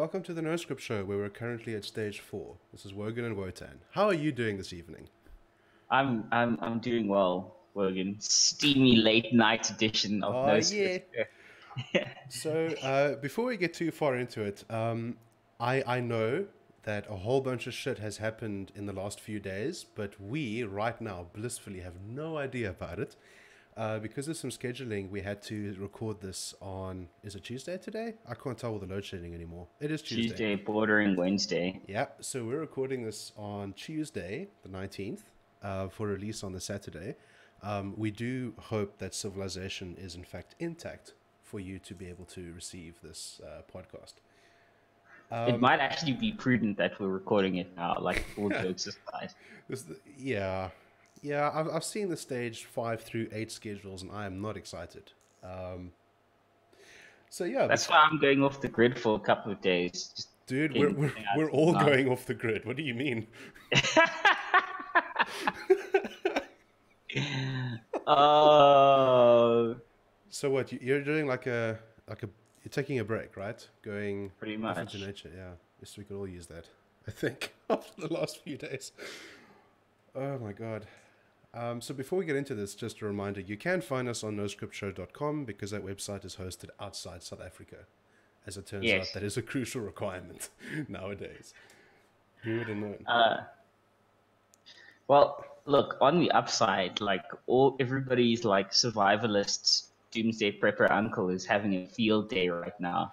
welcome to the No Script Show, where we're currently at stage 4. This is Wogan and Wotan. How are you doing this evening? I'm doing well, Wogan. Steamy late night edition of Oh, No yeah. Script Show. So, before we get too far into it, I know that a whole bunch of shit has happened in the last few days, but we, right now, blissfully have no idea about it. Because of some scheduling, we had to record this on, is it Tuesday today? I can't tell with the load shedding anymore. It is Tuesday. Tuesday bordering Wednesday. Yeah, so we're recording this on Tuesday, the 19th, for release on the Saturday. We do hope that civilization is in fact intact for you to be able to receive this podcast. It might actually be prudent that we're recording it now, like all jokes aside. Yeah, I've seen the stage 5 through 8 schedules, and I am not excited. So yeah, that's why I'm going off the grid for a couple of days. Just dude, we're all going off the grid. What do you mean? Oh. So what? You're doing like a you're taking a break, right? Going pretty off much into nature. Yeah, guess we could all use that. I think after the last few days. Oh my god. So before we get into this, just a reminder, you can find us on noscriptshow.com because that website is hosted outside South Africa. As it turns out, that is a crucial requirement nowadays. Who would have known? Well, look, on the upside, like everybody's like survivalists, doomsday prepper uncle is having a field day right now.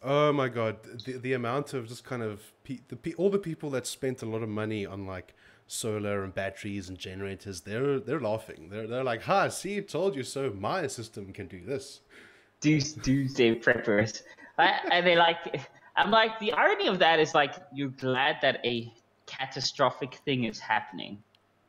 Oh my god, the amount of just kind of all the people that spent a lot of money on like solar and batteries and generators, they're laughing. They're like, "Ha, see, told you so. My system can do this." Doomsday preppers, and they like. I'm like, the irony of that is like, you're glad that a catastrophic thing is happening.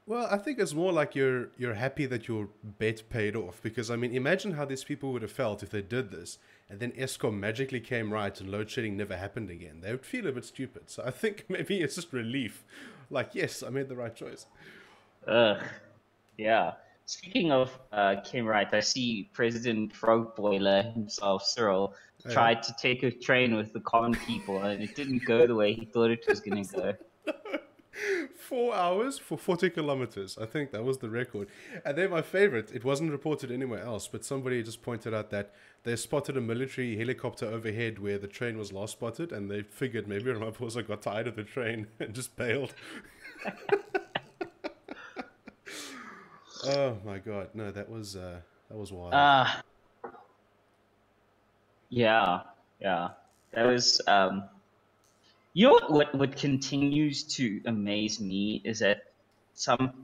Well, I think it's more like you're happy that your bet paid off, because I mean, imagine how these people would have felt if they did this and then ESCOM magically came right and load shedding never happened again. They would feel a bit stupid. So I think maybe it's just relief. Like, yes, I made the right choice. Yeah. Speaking of came right, I see President Frog Boiler himself, Cyril, tried to take a train with the common people, and it didn't go the way he thought it was going to go. 4 hours for 40 kilometers. I think that was the record. And then my favorite, it wasn't reported anywhere else, but somebody just pointed out that they spotted a military helicopter overhead where the train was last spotted, and they figured maybe Ramaphosa got tired of the train and just bailed. Oh my god, no, that was wild. Yeah. That was you know what continues to amaze me is that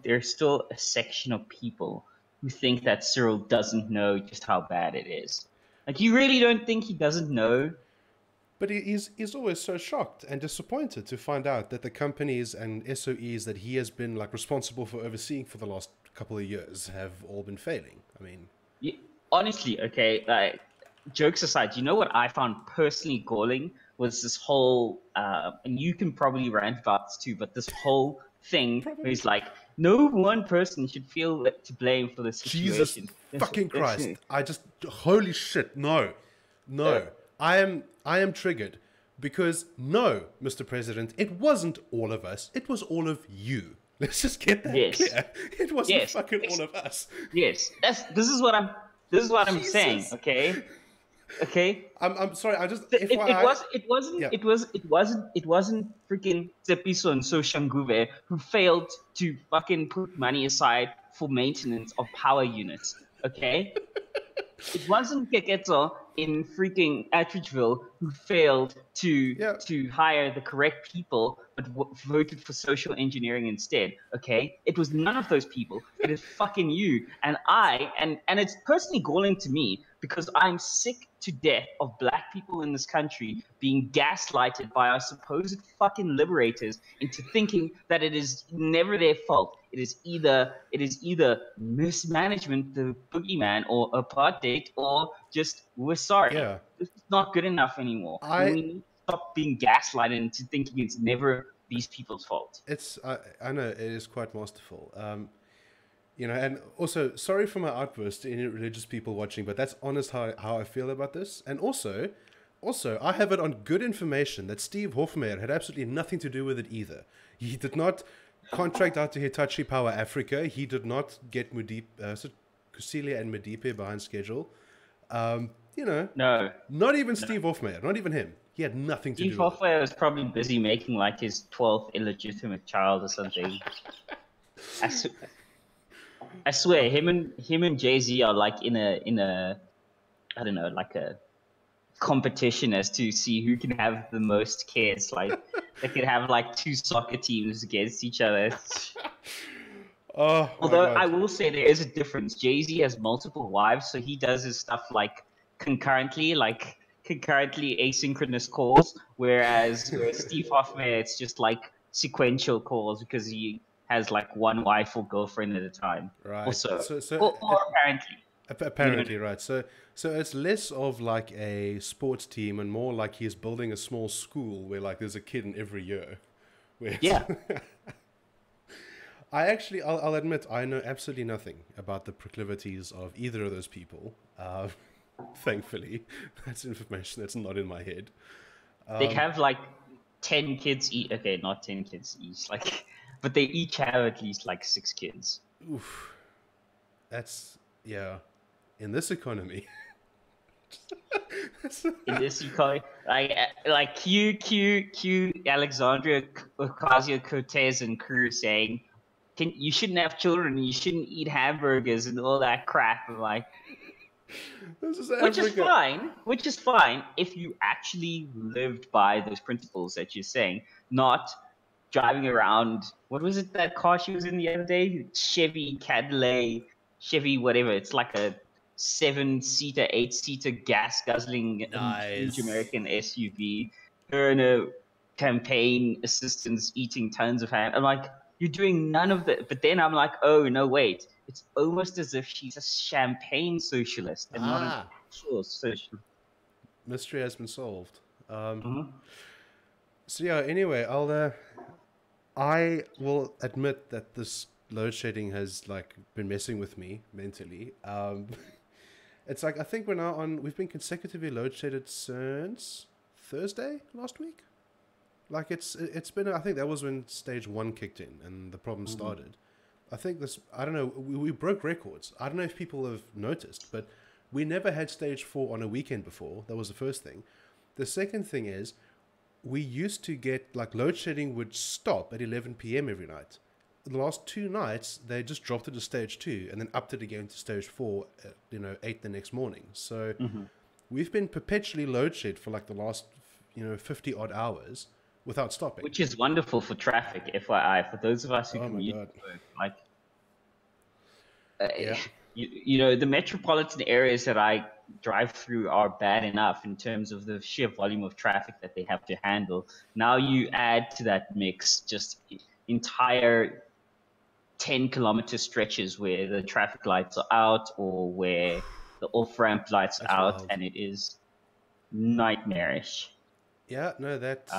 there's still a section of people who think that Cyril doesn't know just how bad it is. Like, you really don't think he doesn't know? But he's always so shocked and disappointed to find out that the companies and SOEs that he has been like responsible for overseeing for the last couple of years have all been failing. I mean, honestly, okay, like, jokes aside, you know what I found personally galling was this whole, and you can probably rant about this too, but this whole thing where he's like, no one person should feel to blame for the situation. Jesus fucking Christ. Holy shit, no. I am triggered because no, Mr. President, it wasn't all of us. It was all of you. Let's just get that clear. It wasn't fucking all of us. Yes. This is what I'm saying, okay? Okay. I'm sorry. I just it wasn't freaking Tsepiso and Soshanguve who failed to fucking put money aside for maintenance of power units. Okay. It wasn't Keketso in freaking Attridgeville who failed to hire the correct people but voted for social engineering instead. Okay, it was none of those people. It is fucking you and I, and it's personally galling to me because I'm sick to death of black people in this country being gaslighted by our supposed fucking liberators into thinking that it is never their fault. It is either mismanagement, the boogeyman, or apartheid, or just we're sorry. Yeah. This is not good enough anymore. We need to stop being gaslighted into thinking it's never these people's fault. I know it is quite masterful. You know, and also, sorry for my outburst to any religious people watching, but that's honest how I feel about this. And also, Also, I have it on good information that Steve Hofmeyr had absolutely nothing to do with it either. He did not contract out to Hitachi Power Africa. He did not get Kusilia and Medipe behind schedule. No. Not even Steve Hofmeyr, not even him. He had nothing to Steve do with it. Hofmeyr was probably busy making like his 12th illegitimate child or something. I swear, him and Jay-Z are like in a I don't know, like a competition as to see who can have the most kids. Like they could have like 2 soccer teams against each other. Oh, Although my God. I will say there is a difference. Jay-Z has multiple wives, so he does his stuff like concurrently asynchronous calls, whereas Steve Hofmeyr, it's just like sequential calls because he has like one wife or girlfriend at a time. Right. Also, So or apparently. apparently, right. So it's less of like a sports team and more like he's building a small school where like there's a kid in every year. Yeah. I'll admit, I know absolutely nothing about the proclivities of either of those people. Thankfully, that's information that's not in my head. They have like 10 kids each. Okay, not 10 kids each. Like, but they each have at least like 6 kids. Oof. That's, yeah. In this economy. In this economy, like Q, Alexandria Ocasio-Cortez and crew saying, you shouldn't have children, you shouldn't eat hamburgers and all that crap. I'm like, This is which is Africa. fine if you actually lived by those principles that you're saying, not driving around. What was it that car she was in the other day? Chevy Cadillac, Chevy whatever. It's like a 7-seater, 8-seater gas guzzling huge American SUV. Her and a campaign assistants eating tons of ham. I'm like, you're doing none of that. But then I'm like, oh no, wait. It's almost as if she's a champagne socialist and not an actual socialist. Mystery has been solved. Mhm. So yeah, anyway, I will admit that this load shedding has like been messing with me mentally. It's like I think we've been consecutively load shedded since Thursday last week. Like it's been, I think that was when stage 1 kicked in and the problem started. I think I don't know, we broke records. I don't know if people have noticed, but we never had stage 4 on a weekend before. That was the first thing. The second thing is we used to get like load shedding would stop at 11 p.m. every night. The last 2 nights, they just dropped it to stage 2 and then upped it again to stage 4 at, 8 the next morning. So we've been perpetually load shed for like the last, 50 odd hours without stopping. Which is wonderful for traffic, FYI, for those of us who commute to work. Like, the metropolitan areas that I drive through are bad enough in terms of the sheer volume of traffic that they have to handle. Now you add to that mix just entire 10-kilometer stretches where the traffic lights are out or where the off-ramp lights are out, wild. And it is nightmarish. Yeah, no, that's...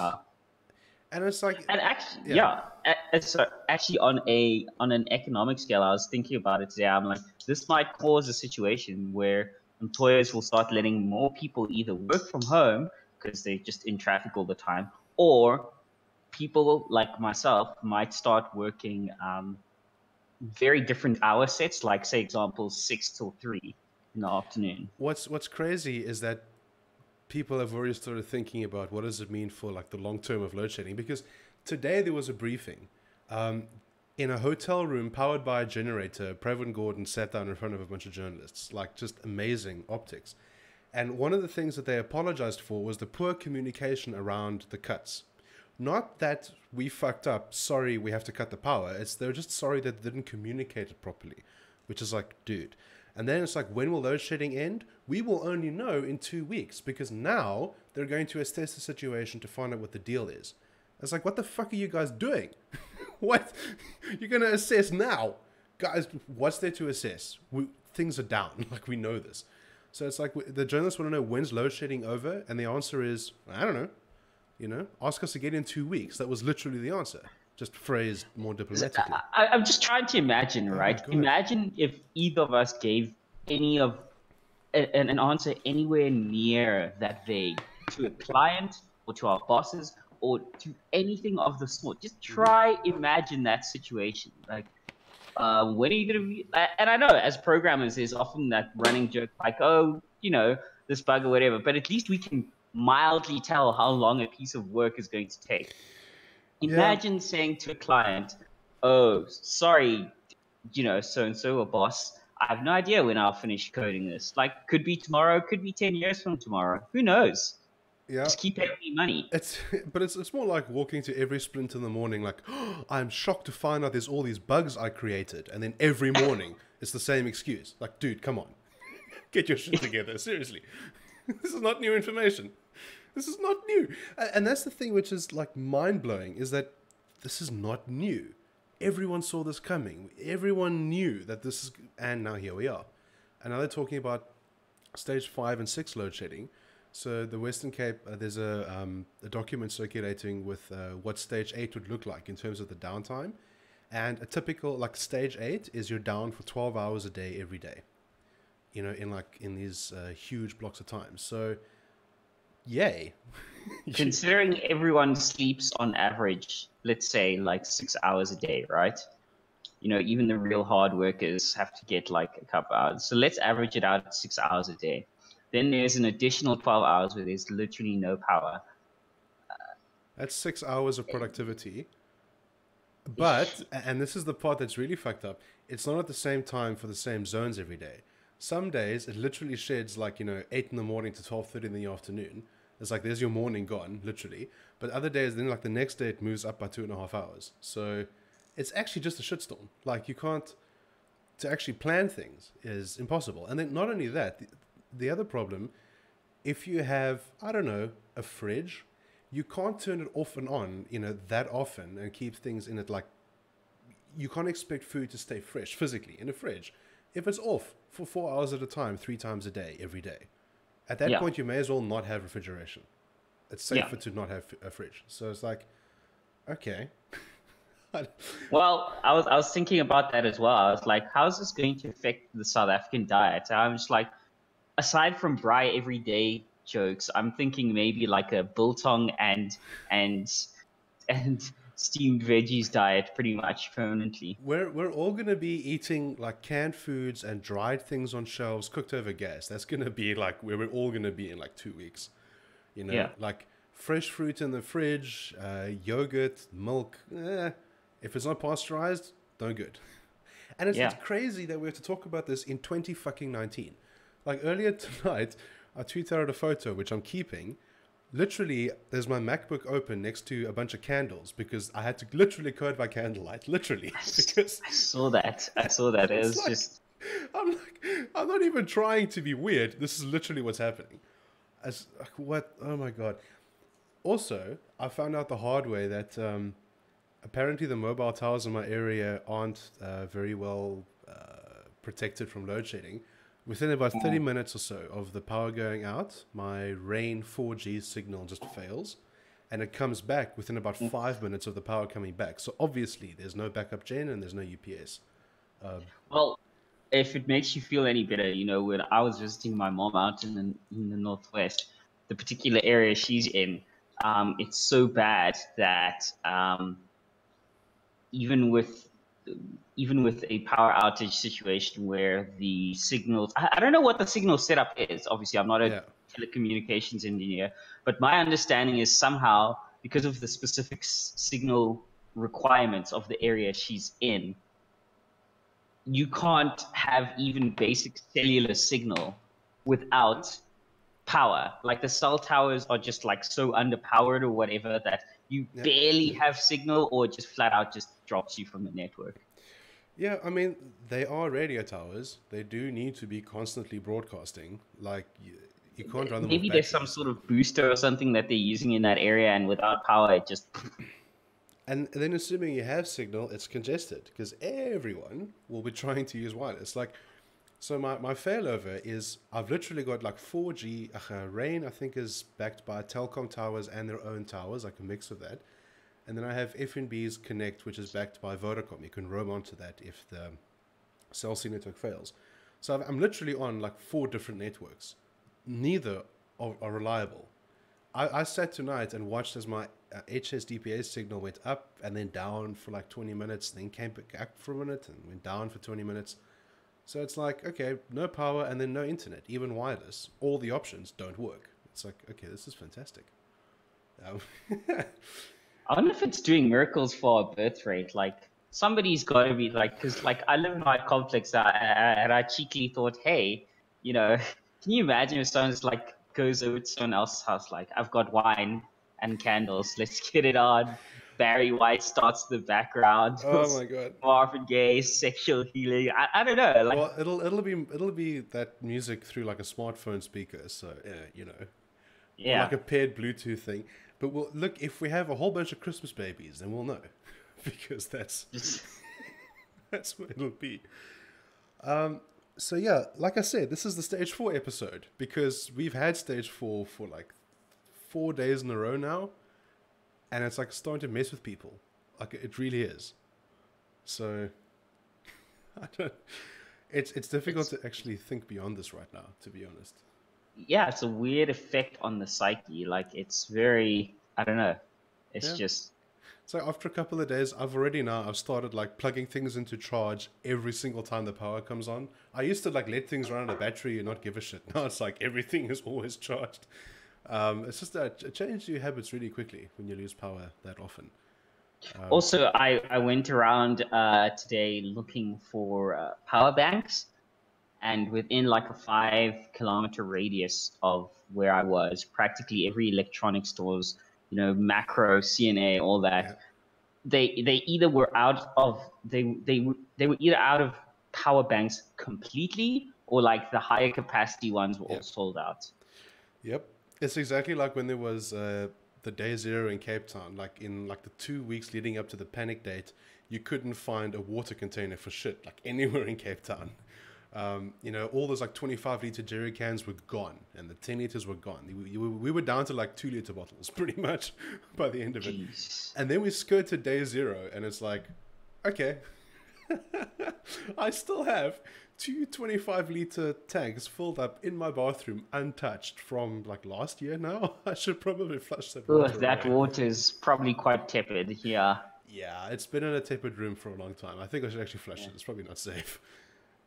and it's like... And actually, so actually on an economic scale, I was thinking about it today. I'm like, this might cause a situation where employers will start letting more people either work from home because they're just in traffic all the time, or people like myself might start working very different hour sets, like say example 6 till 3 in the afternoon. What's crazy is that people have already started thinking about what does it mean for like the long term of load shedding, because today there was a briefing in a hotel room powered by a generator. Pravin Gordon sat down in front of a bunch of journalists, like just amazing optics. And one of the things that they apologized for was the poor communication around the cuts. Not that we fucked up, sorry, we have to cut the power. They're just sorry that they didn't communicate it properly, which is like, dude. And then it's like, when will load shedding end? We will only know in 2 weeks, because now they're going to assess the situation to find out what the deal is. It's like, what the fuck are you guys doing? What? You're going to assess now? Guys, what's there to assess? Things are down. Like, we know this. So it's like, the journalists want to know, when's load shedding over? And the answer is, I don't know. Ask us again in 2 weeks. That was literally the answer, just phrased more diplomatically. I'm just trying to imagine, right? Imagine if either of us gave an answer anywhere near that vague. to a client or to our bosses or to anything of the sort. Just try imagine that situation. Like, when are you going to be? And I know as programmers, there's often that running joke like, oh, this bug or whatever. But at least we can mildly tell how long a piece of work is going to take. Yeah, Imagine saying to a client, "Oh, sorry, so and so, or boss. I have no idea when I'll finish coding this. Like, could be tomorrow, could be 10 years from tomorrow. Who knows? yeah. Just keep paying me money." It's but it's more like walking to every sprint in the morning like, oh, I'm shocked to find out there's all these bugs I created, and then every morning it's the same excuse. Like, dude, come on. Get your shit together, seriously. This is not new information. This is not new. And that's the thing which is like mind-blowing, is that this is not new. Everyone saw this coming. Everyone knew that this is, and now here we are. And now they're talking about stage 5 and 6 load shedding. So the Western Cape, there's a document circulating with what stage 8 would look like in terms of the downtime. And a typical, like stage 8 is you're down for 12 hours a day every day. In these huge blocks of time. So, yay. Considering everyone sleeps on average, let's say like 6 hours a day, right? Even the real hard workers have to get like a couple hours. So let's average it out at 6 hours a day. Then there's an additional 12 hours where there's literally no power. That's 6 hours of productivity. But, and this is the part that's really fucked up, it's not at the same time for the same zones every day. Some days it literally sheds like, 8 in the morning to 12:30 in the afternoon. It's like there's your morning gone, literally. But other days, then like the next day it moves up by 2.5 hours. So it's actually just a shitstorm. Like, you can't, to actually plan things is impossible. And then not only that, the other problem, if you have, I don't know, a fridge, you can't turn it off and on, that often and keep things in it. Like, you can't expect food to stay fresh physically in a fridge if it's off for 4 hours at a time, 3 times a day, every day. At that point, you may as well not have refrigeration. It's safer to not have a fridge. So it's like, okay. Well, I was thinking about that as well. I was like, how is this going to affect the South African diet? I'm just like, aside from dry everyday jokes, I'm thinking maybe like a biltong and steamed veggies diet pretty much permanently. We're all gonna be eating like canned foods and dried things on shelves cooked over gas. That's gonna be like where we're all gonna be in like 2 weeks. Yeah. Like fresh fruit in the fridge, yogurt, milk. If it's not pasteurized, no good. And it's crazy that we have to talk about this in 2019. Like earlier tonight, I tweeted out a photo which I'm keeping. Literally, there's my MacBook open next to a bunch of candles because I had to literally code by candlelight. Literally, because I saw that. It was like, just. I'm not even trying to be weird. This is literally what's happening. What? Oh my god. Also, I found out the hard way that apparently the mobile towers in my area aren't very well protected from load shedding. Within about 30 minutes or so of the power going out, my Rain 4G signal just fails, and it comes back within about 5 minutes of the power coming back. So obviously there's no backup gen and there's no UPS. Well, if it makes you feel any better, when I was visiting my mom out in the northwest, the particular area she's in, it's so bad that even with a power outage situation where the signals, I don't know what the signal setup is. Obviously, I'm not a telecommunications engineer, but my understanding is somehow because of the specific signal requirements of the area she's in, you can't have even basic cellular signal without power. Like the cell towers are just like so underpowered or whatever that you barely have signal, or just flat out just drops you from the network. Yeah, I mean, they are radio towers. They do need to be constantly broadcasting. Like, you can't run them Maybe off there's batteries. some sort of booster or something that they're using in that area, and without power, it just... And then assuming you have signal, it's congested because everyone will be trying to use wireless. Like, so my failover is I've literally got like 4G. Rain, I think, is backed by Telkom towers and their own towers, like a mix of that. And then I have FNB's Connect, which is backed by Vodacom. You can roam onto that if the Cell C network fails. So I'm literally on like 4 different networks. Neither are reliable. I sat tonight and watched as my HSDPA signal went up and then down for like 20 minutes, then came back up for a minute and went down for 20 minutes. So it's like, okay, no power and then no internet, even wireless. All the options don't work. It's like, okay, this is fantastic. I wonder if it's doing miracles for our birth rate. Like, somebody's got to be like, because like I live in my complex and I cheekily thought, hey, can you imagine if someone's like goes over to someone else's house, like, I've got wine and candles, let's get it on. Barry White starts the background. Oh my god. Marvin Gaye, sexual healing. I don't know. Like, Well, it'll be that music through like a smartphone speaker, so or yeah. like a paired Bluetooth thing. But look, if we have a whole bunch of Christmas babies, then we'll know, because that's what it'll be. So yeah, like I said, this is the stage 4 episode, because we've had stage 4 for like 4 days in a row now, and it's like starting to mess with people. Like, it really is. So I don't. It's difficult to actually think beyond this right now, to be honest. Yeah, it's a weird effect on the psyche. Like, it's very, I don't know. It's just. So after a couple of days, I've started like plugging things into charge every single time the power comes on. I used to like let things run on a battery and not give a shit. Now it's like everything is always charged. It's just that it changes your habits really quickly when you lose power that often. Also, I went around today looking for power banks. And within like a 5-kilometer radius of where I was, practically every electronic stores, Macro, CNA, all that, Yeah. they either were out of they were either out of power banks completely, or like the higher capacity ones were all sold out. Yep. It's exactly like when there was the day 0 in Cape Town. Like in like the 2 weeks leading up to the panic date, you couldn't find a water container for shit like anywhere in Cape Town. All those like 25-liter jerry cans were gone, and the 10 liters were gone. We were down to like 2-liter bottles pretty much by the end of it. And then we skirted day 0, and it's like, okay, I still have 2 25-liter tanks filled up in my bathroom untouched from like last year now. I should probably flush that water That away. water is probably quite tepid. Yeah. Yeah, it's been in a tepid room for a long time. I think I should actually flush it. It's probably not safe.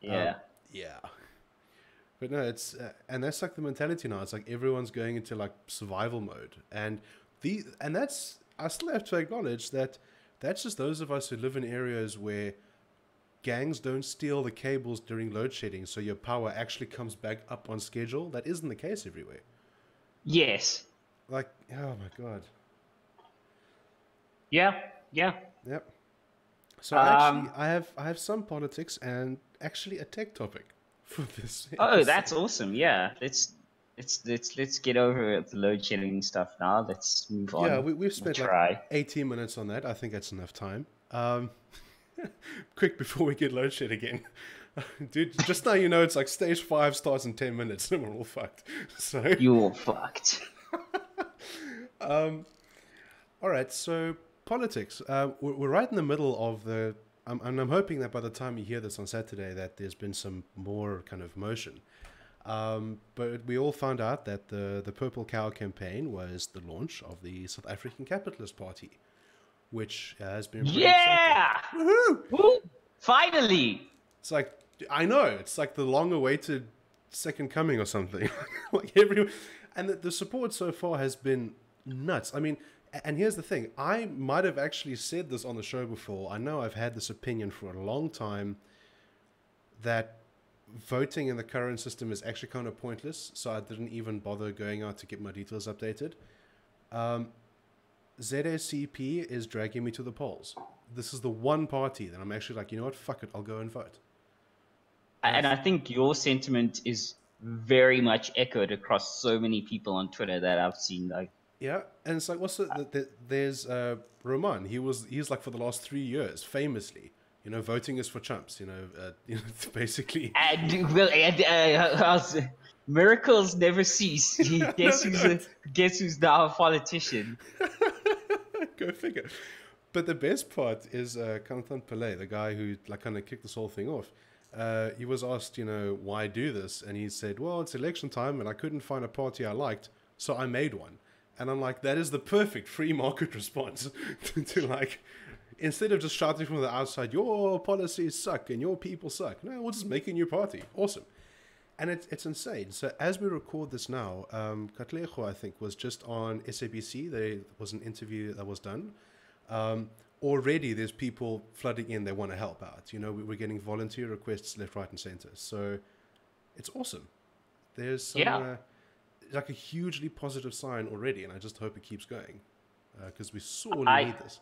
Yeah. Yeah. But no, and that's like the mentality now. It's like everyone's going into like survival mode, and that's, I still have to acknowledge that that's just those of us who live in areas where gangs don't steal the cables during load shedding, so your power actually comes back up on schedule. That isn't the case everywhere. Yes. Like, oh my god. Yeah. Yeah. Yep. So actually, I have some politics and actually a tech topic for this. Oh, that's awesome. Yeah. Let's get over the load shedding stuff now. Let's move on. Yeah, we've spent like 18 minutes on that. I think that's enough time. Quick before we get load shed again. Dude, just now it's like stage 5 starts in 10 minutes and we're all fucked. So you're fucked. All right, so politics. We're right in the middle of the... I'm hoping that by the time you hear this on Saturday that there's been some more kind of motion. But we all found out that the Purple Cow campaign was the launch of the South African Capitalist Party, which has been pretty exciting. Woohoo! Woo! Finally! It's like, I know, it's like the long-awaited second coming or something. Like everyone, and the support so far has been nuts. I mean, and here's the thing. I might have actually said this on the show before. I know I've had this opinion for a long time that voting in the current system is actually kind of pointless, so I didn't even bother going out to get my details updated. ZSCP is dragging me to the polls. This is the one party that I'm actually like, you know what, fuck it, I'll go and vote. And I think your sentiment is very much echoed across so many people on Twitter that I've seen. Like, yeah, and it's like, there's Roman. He's like for the last 3 years, famously, voting is for chumps. Basically. And miracles never cease. Guess who's now a politician? Go figure. But the best part is Kantan Pillay, the guy who like kind of kicked this whole thing off. He was asked, why do this? And he said, well, it's election time and I couldn't find a party I liked, so I made one. And I'm like, that is the perfect free market response to like, instead of just shouting from the outside, your policies suck and your people suck. No, we'll just make a new party. Awesome. And it's insane. So as we record this now, Katlejo, I think, was just on SABC. There was an interview that was done. Already there's people flooding in. They want to help out. You know, we're getting volunteer requests left, right, and center. So it's awesome. There's some, like a hugely positive sign already. And I just hope it keeps going because we sorely need this.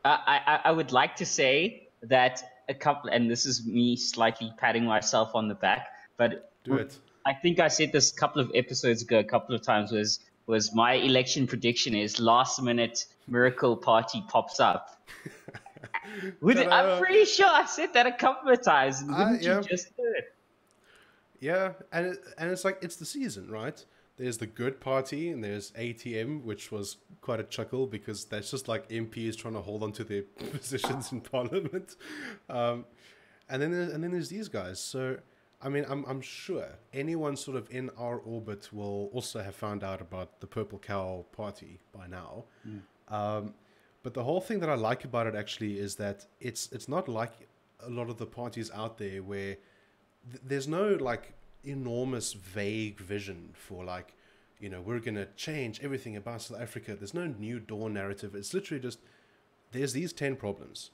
I would like to say that a couple, and this is me slightly patting myself on the back, but Do it. I think I said this a couple of episodes ago, a couple of times, was my election prediction is last minute miracle party pops up. I'm pretty sure I said that a couple of times. And wouldn't you just do it? Yeah, and it's like, it's the season, right? There's the good party and there's ATM, which was quite a chuckle because that's just like MPs trying to hold on to their positions in Parliament. And then there's these guys. So, I mean, I'm sure anyone sort of in our orbit will also have found out about the Purple Cow party by now. But the whole thing that I like about it actually is that it's not like a lot of the parties out there where there's no like enormous vague vision for like, you know, we're going to change everything about South Africa. There's no new dawn narrative. It's literally just, there's these 10 problems.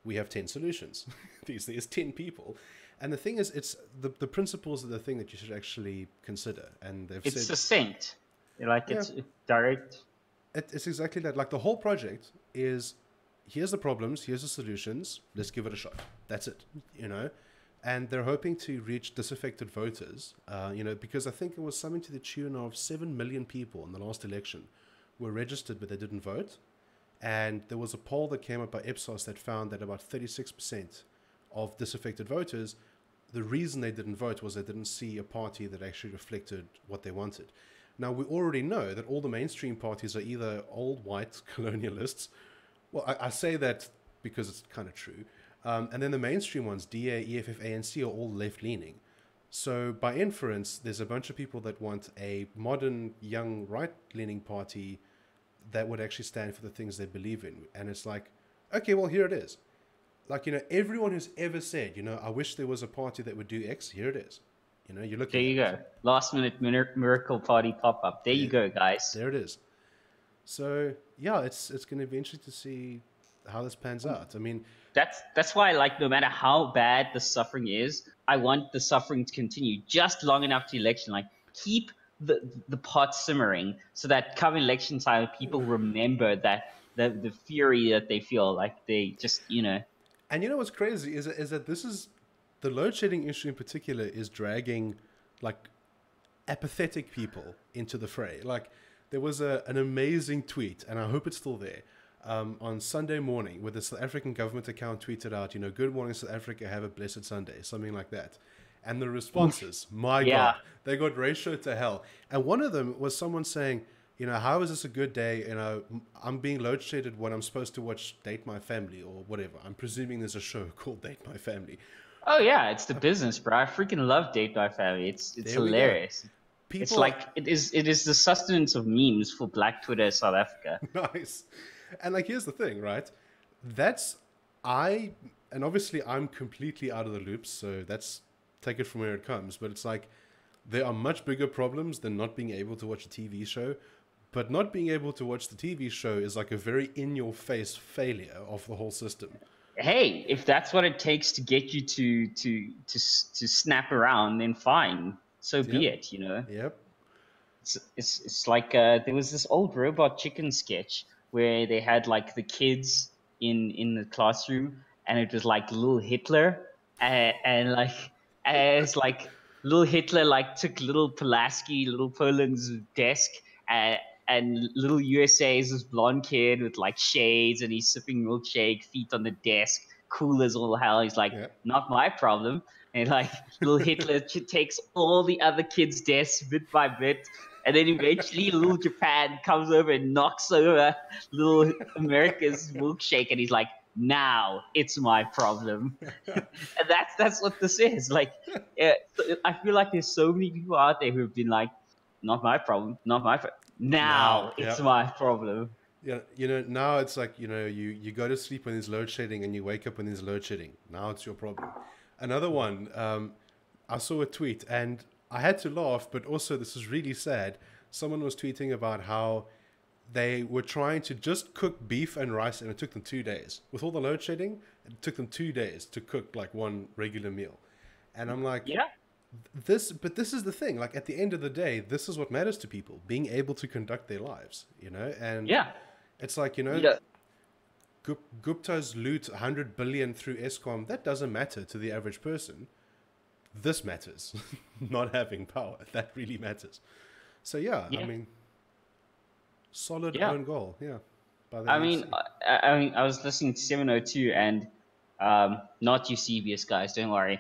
We have 10 solutions. There's 10 people. And the thing is, it's the principles are the thing that you should actually consider. And it's succinct. It's direct. It's exactly that. Like the whole project is, here's the problems, here's the solutions. Let's give it a shot. That's it, you know. And they're hoping to reach disaffected voters, you know, because I think it was something to the tune of 7 million people in the last election were registered, but they didn't vote. And there was a poll that came up by Ipsos that found that about 36% of disaffected voters, the reason they didn't vote was they didn't see a party that actually reflected what they wanted. Now, we already know that all the mainstream parties are either old white colonialists. Well, I say that because it's kind of true. And then the mainstream ones, DA, EFF, ANC, are all left-leaning. So by inference, there's a bunch of people that want a modern, young, right-leaning party that would actually stand for the things they believe in. And it's like, okay, well, here it is. Like, you know, everyone who's ever said, you know, I wish there was a party that would do X, here it is. You know, you're looking there you go. Last-minute miracle party pop-up. There you go, guys. There it is. So, yeah, it's going to be interesting to see how this pans out. I mean, that's why, like, no matter how bad the suffering is, I want the suffering to continue just long enough to election. Like, keep the pot simmering so that come election time, people remember that the fury that they feel, like they just, you know. And you know what's crazy is that this is the load shedding issue in particular is dragging like apathetic people into the fray. Like there was an amazing tweet, and I hope it's still there. On Sunday morning, where the South African government account tweeted out, you know, good morning South Africa, have a blessed Sunday, something like that. And the responses, God, they got ratio to hell. And one of them was someone saying, you know, how is this a good day? You know, I'm being load shedded when I'm supposed to watch Date My Family or whatever. I'm presuming there's a show called Date My Family. Oh yeah, it's the business, bro. I freaking love Date My Family. It's hilarious. It's like it is the sustenance of memes for Black Twitter South Africa. Nice. And like, here's the thing, right? And obviously I'm completely out of the loop, so take it from where it comes. But it's like, there are much bigger problems than not being able to watch a TV show. But not being able to watch the TV show is like a very in-your-face failure of the whole system. Hey, if that's what it takes to get you to snap around, then fine. So be it, you know? Yep. It's like there was this old Robot Chicken sketch where they had like the kids in the classroom, and it was like little Hitler, and like as like little Hitler like took little Pulaski, little Poland's desk, and little USA is this blonde kid with like shades, and he's sipping milkshake, feet on the desk, cool as all hell. He's like, not my problem. And like little Hitler takes all the other kids' desks bit by bit. And then eventually little Japan comes over and knocks over little America's milkshake. And he's like, now it's my problem. And that's what this is. Like, I feel like there's so many people out there who have been like, not my problem, not Now, Now yeah. it's my problem. Yeah, now it's like, you go to sleep when there's load shedding and you wake up when there's load shedding. Now it's your problem. Another one, I saw a tweet and I had to laugh, but also this is really sad. Someone was tweeting about how they were trying to just cook beef and rice and it took them 2 days. With all the load shedding, it took them 2 days to cook like one regular meal. And I'm like, Yeah, but this is the thing. Like at the end of the day, this is what matters to people, being able to conduct their lives, and yeah, it's like, yeah. Gupta's loot 100 billion through ESCOM. That doesn't matter to the average person. This matters. Not having power. That really matters. So yeah, Yeah. I mean, solid Yeah. own goal. Yeah. By the I mean, NEC. I was listening to 702 and not Eusebius, guys, don't worry.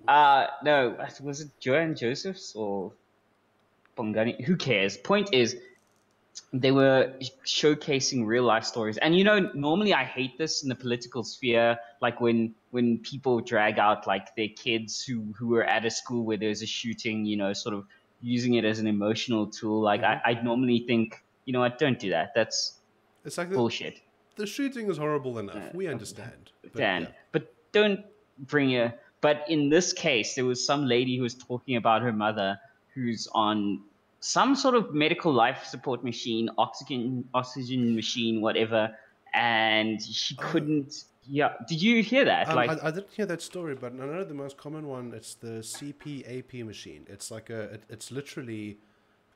No, was it Joanne Josephs or Bongani? Who cares? Point is, they were showcasing real life stories, and normally I hate this in the political sphere, like when people drag out like their kids who were at a school where there's a shooting, sort of using it as an emotional tool. Like I normally think, what, don't do that. That's It's like bullshit. the shooting is horrible enough. We understand. But Dan, yeah. but don't bring a. But in this case, there was some lady who was talking about her mother who's on some sort of medical life support machine, oxygen machine, whatever, and she couldn't. Yeah, did you hear that? Like, I didn't hear that story, but I know the most common one. It's the CPAP machine. It's like it's literally,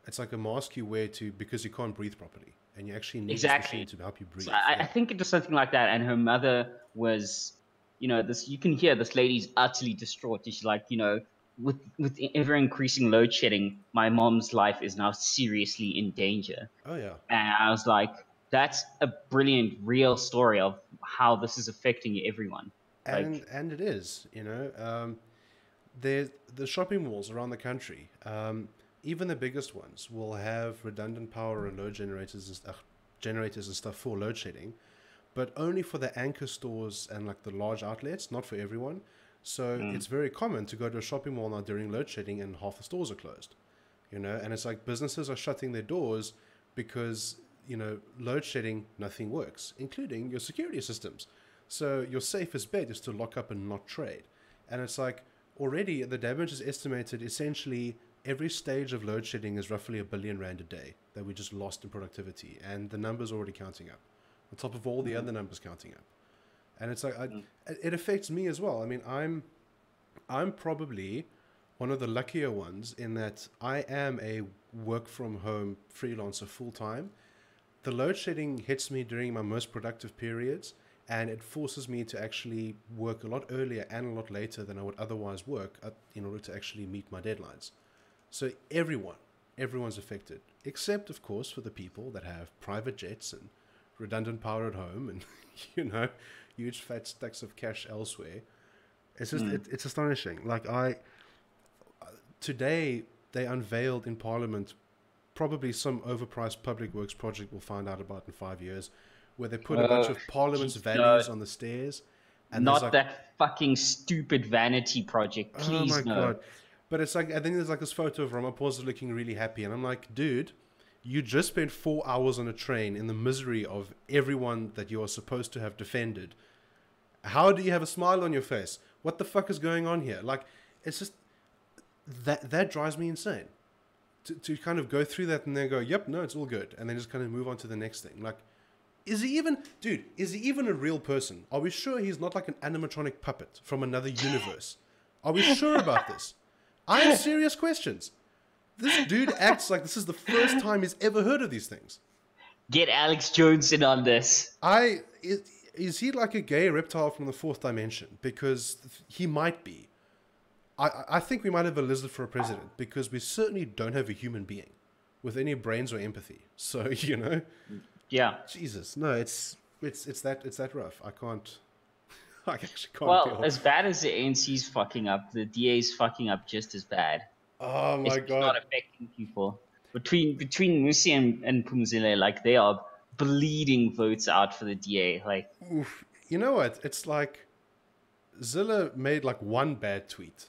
it's like a mask you wear because you can't breathe properly, and you actually need this exactly. machine to help you breathe. So I think it was something like that, and her mother was, this. You can hear this lady's utterly distraught. She's like, with ever increasing load shedding, my mom's life is now seriously in danger. Oh yeah. And I was like, that's a brilliant, real story of how this is affecting everyone. Like, And it is, the shopping malls around the country, even the biggest ones will have redundant power and load generators and stuff for load shedding, but only for the anchor stores and like the large outlets, not for everyone. So it's very common to go to a shopping mall now during load shedding and half the stores are closed, and it's like businesses are shutting their doors because, load shedding, nothing works, including your security systems. So your safest bet is to lock up and not trade. And it's like already the damage is estimated essentially every stage of load shedding is roughly R1 billion a day that we just lost in productivity. And the numbers are already counting up on top of all the other numbers counting up. And it's like, it affects me as well. I mean, I'm probably one of the luckier ones in that I am a work from home freelancer full time. The load shedding hits me during my most productive periods, and it forces me to actually work a lot earlier and a lot later than I would otherwise work in order to actually meet my deadlines. So everyone's affected, except of course for the people that have private jets and redundant power at home and huge fat stacks of cash elsewhere. It's just it's astonishing. Like today they unveiled in Parliament probably some overpriced public works project we'll find out about in 5 years, where they put a bunch of Parliament's values on the stairs. And not that fucking stupid vanity project, please. Oh my no. God. But it's like, and then there's like this photo of Ramaphosa looking really happy. And I'm like, dude, you just spent 4 hours on a train in the misery of everyone that you are supposed to have defended. How do you have a smile on your face? What the fuck is going on here? Like, it's just, that drives me insane. To kind of go through that and then go, yep, no, it's all good. And then just kind of move on to the next thing. Like, is he even a real person? Are we sure he's not like an animatronic puppet from another universe? Are we sure about this? I have serious questions. This dude acts like this is the first time he's ever heard of these things. Get Alex Jones in on this. Is he like a gay reptile from the fourth dimension? Because he might be. I think we might have a lizard for a president because we certainly don't have a human being with any brains or empathy. So, Yeah. Jesus, no, it's that rough. I actually can't. Well, deal. as bad as the ANC's fucking up, the DA's fucking up just as bad. Oh my It's God. not affecting people. Between Musi and Pumzile, like, they are bleeding votes out for the DA. Like, Oof. You know what? It's like Zilla made like one bad tweet.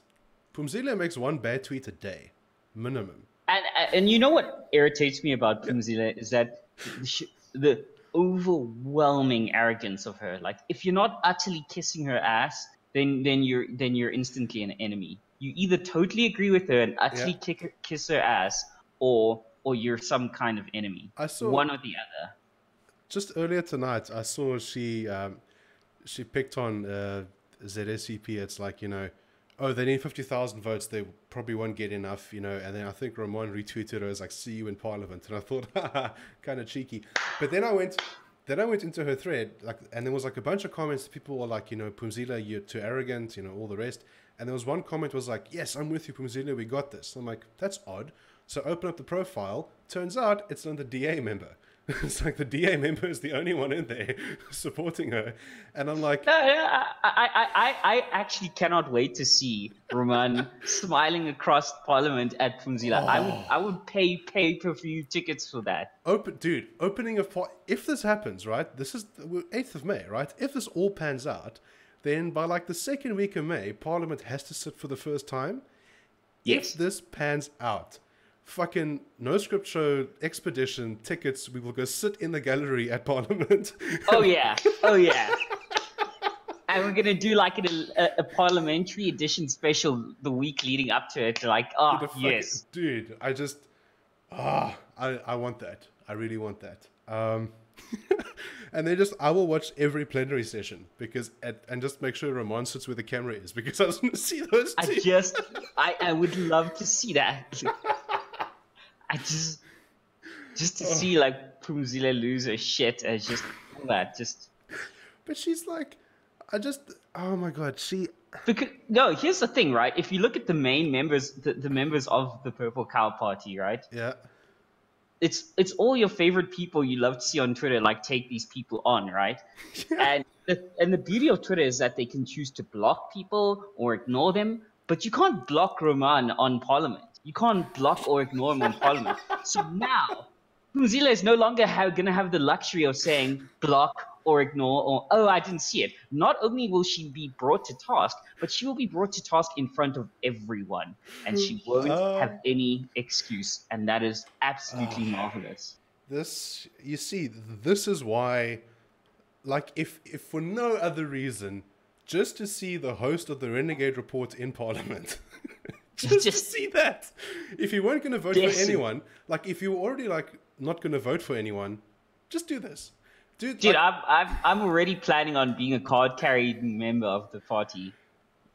Pumzile makes one bad tweet a day, minimum. And you know what irritates me about Pumzile is that the overwhelming arrogance of her. Like, if you're not utterly kissing her ass, then you're instantly an enemy. You either totally agree with her and Yeah. utterly kiss her ass, or you're some kind of enemy. I saw One or the other. just earlier tonight. I saw she picked on ZSCP. It's like, you know, oh, they need 50,000 votes. They probably won't get enough, you know. And then I think Ramon retweeted her as like, "See you in Parliament." And I thought, kind of cheeky. But then I went into her thread, like, and there was like a bunch of comments. People were like, you know, Pumzile, you're too arrogant, you know, all the rest. And there was one comment was like, "Yes, I'm with you, Pumzile. We got this." I'm like, that's odd. So I open up the profile. Turns out it's another DA member. It's like the DA member is the only one in there supporting her, and I'm like, No, I actually cannot wait to see Roman smiling across Parliament at Pumzila. I would pay pay-per-view tickets for that. Opening of if this happens, right? This is 8th of May, right? If this all pans out, then by like the second week of May, Parliament has to sit for the first time. Yes. If this pans out, fucking no script show expedition tickets. We will go sit in the gallery at Parliament. Oh yeah, and we're gonna do like a parliamentary edition special the week leading up to it. Like, yes, dude. I want that. I really want that. And then I will watch every plenary session and just make sure Ramon sits where the camera is, because I just want to see those two. I would love to see that. I just to see like Pumzile lose her shit as just all that just. But she's like, oh my god, Because no, here's the thing, right? If you look at the main members, the members of the Purple Cow Party, right? Yeah. It's all your favorite people you love to see on Twitter, like take these people on, right? Yeah. And the beauty of Twitter is that they can choose to block people or ignore them, but you can't block Roman on Parliament. You can't block or ignore him on Parliament. So now, Pumzile is no longer going to have the luxury of saying block or ignore or, oh, I didn't see it. Not only will she be brought to task, but she will be brought to task in front of everyone. And she won't have any excuse. And that is absolutely marvelous. This is why, like, if for no other reason, just to see the host of the Renegade Report in Parliament. Just to see that. If you weren't going to vote for anyone, like if you were already like not going to vote for anyone, just do this. Dude, like, I'm already planning on being a card-carrying member of the party.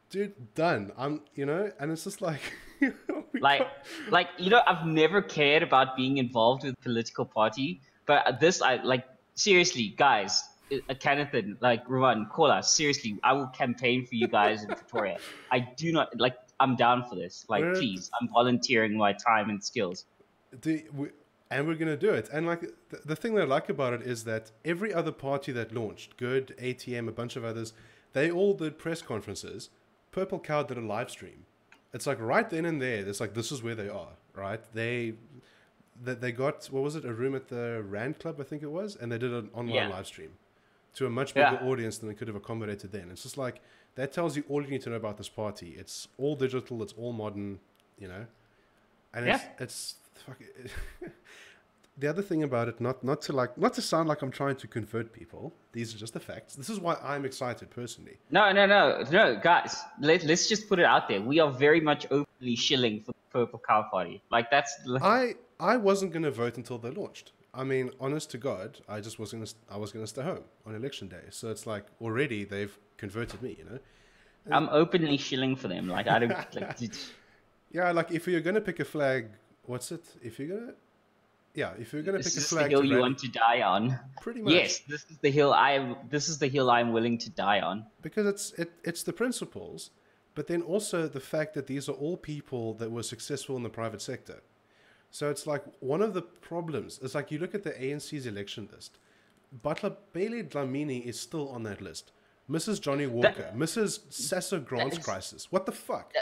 Dude, done. And it's just like... I've never cared about being involved with a political party, but seriously, guys, Kennethan, like, Rowan, Quotas, seriously, I will campaign for you guys in Pretoria. I do not, like, I'm down for this. Like, please, I'm volunteering my time and skills. And we're going to do it. And like the thing that I like about it is that every other party that launched, Good, ATM, a bunch of others, they all did press conferences. Purple Cow did a live stream. It's like right then and there, it's like, this is where they are, right? They got, what was it, a room at the Rand Club, I think it was, and they did an online live stream to a much bigger audience than they could have accommodated then. It's just like, that tells you all you need to know about this party. It's all digital, it's all modern, and it's fucking... The other thing about it, not to sound like I'm trying to convert people. These are just the facts. This is why I'm excited personally. No, guys. Let's just put it out there. We are very much openly shilling for the Purple Cow Party. Like that's. I wasn't going to vote until they launched. I mean, honest to God, I was going to stay home on election day. So it's like already they've converted me. I'm openly shilling for them. Like I don't. Yeah, like if you're going to pick a flag, what's it? If you're going to pick a flag, the hill you want to die on. Pretty much. Yes, this is the hill I'm willing to die on. Because it's the principles, but then also the fact that these are all people that were successful in the private sector. So it's like one of the problems is like you look at the ANC's election list. Butler Bailey Dlamini is still on that list. Mrs. Johnny Walker, Mrs. Sasso Grant's crisis. What the fuck?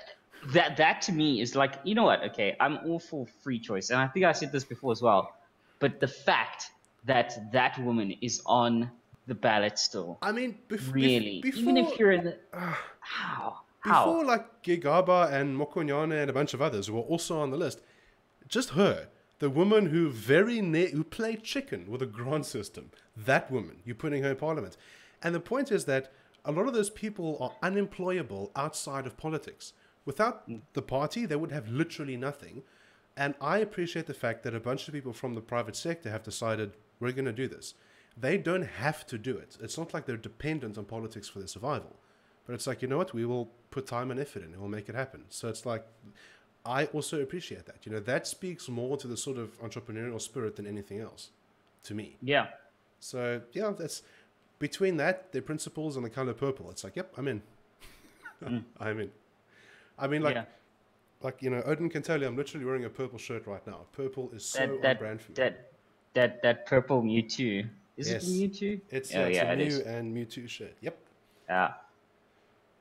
That to me is like, you know what? Okay, I'm all for free choice, and I think I said this before as well. But the fact that woman is on the ballot still, I mean, really, even if you're in the how before like Gigaba and Mokonyane and a bunch of others who were also on the list, Just her. The woman who played chicken with a grant system. That woman. You're putting her in parliament. And the point is that a lot of those people are unemployable outside of politics. Without the party, they would have literally nothing. And I appreciate the fact that a bunch of people from the private sector have decided, we're going to do this. They don't have to do it. It's not like they're dependent on politics for their survival. But it's like, you know what? We will put time and effort in and we'll make it happen. So it's like, I also appreciate that. You know, that speaks more to the sort of entrepreneurial spirit than anything else, to me. Yeah. So, yeah, that's between that, their principles and the color purple. It's like, yep, I'm in. I'm in. I mean, like, you know, Odin can tell you I'm literally wearing a purple shirt right now. Purple is so on brand for me. That purple Mewtwo. Is it Mewtwo? It's a Mew and Mewtwo shirt. Yep. Yeah.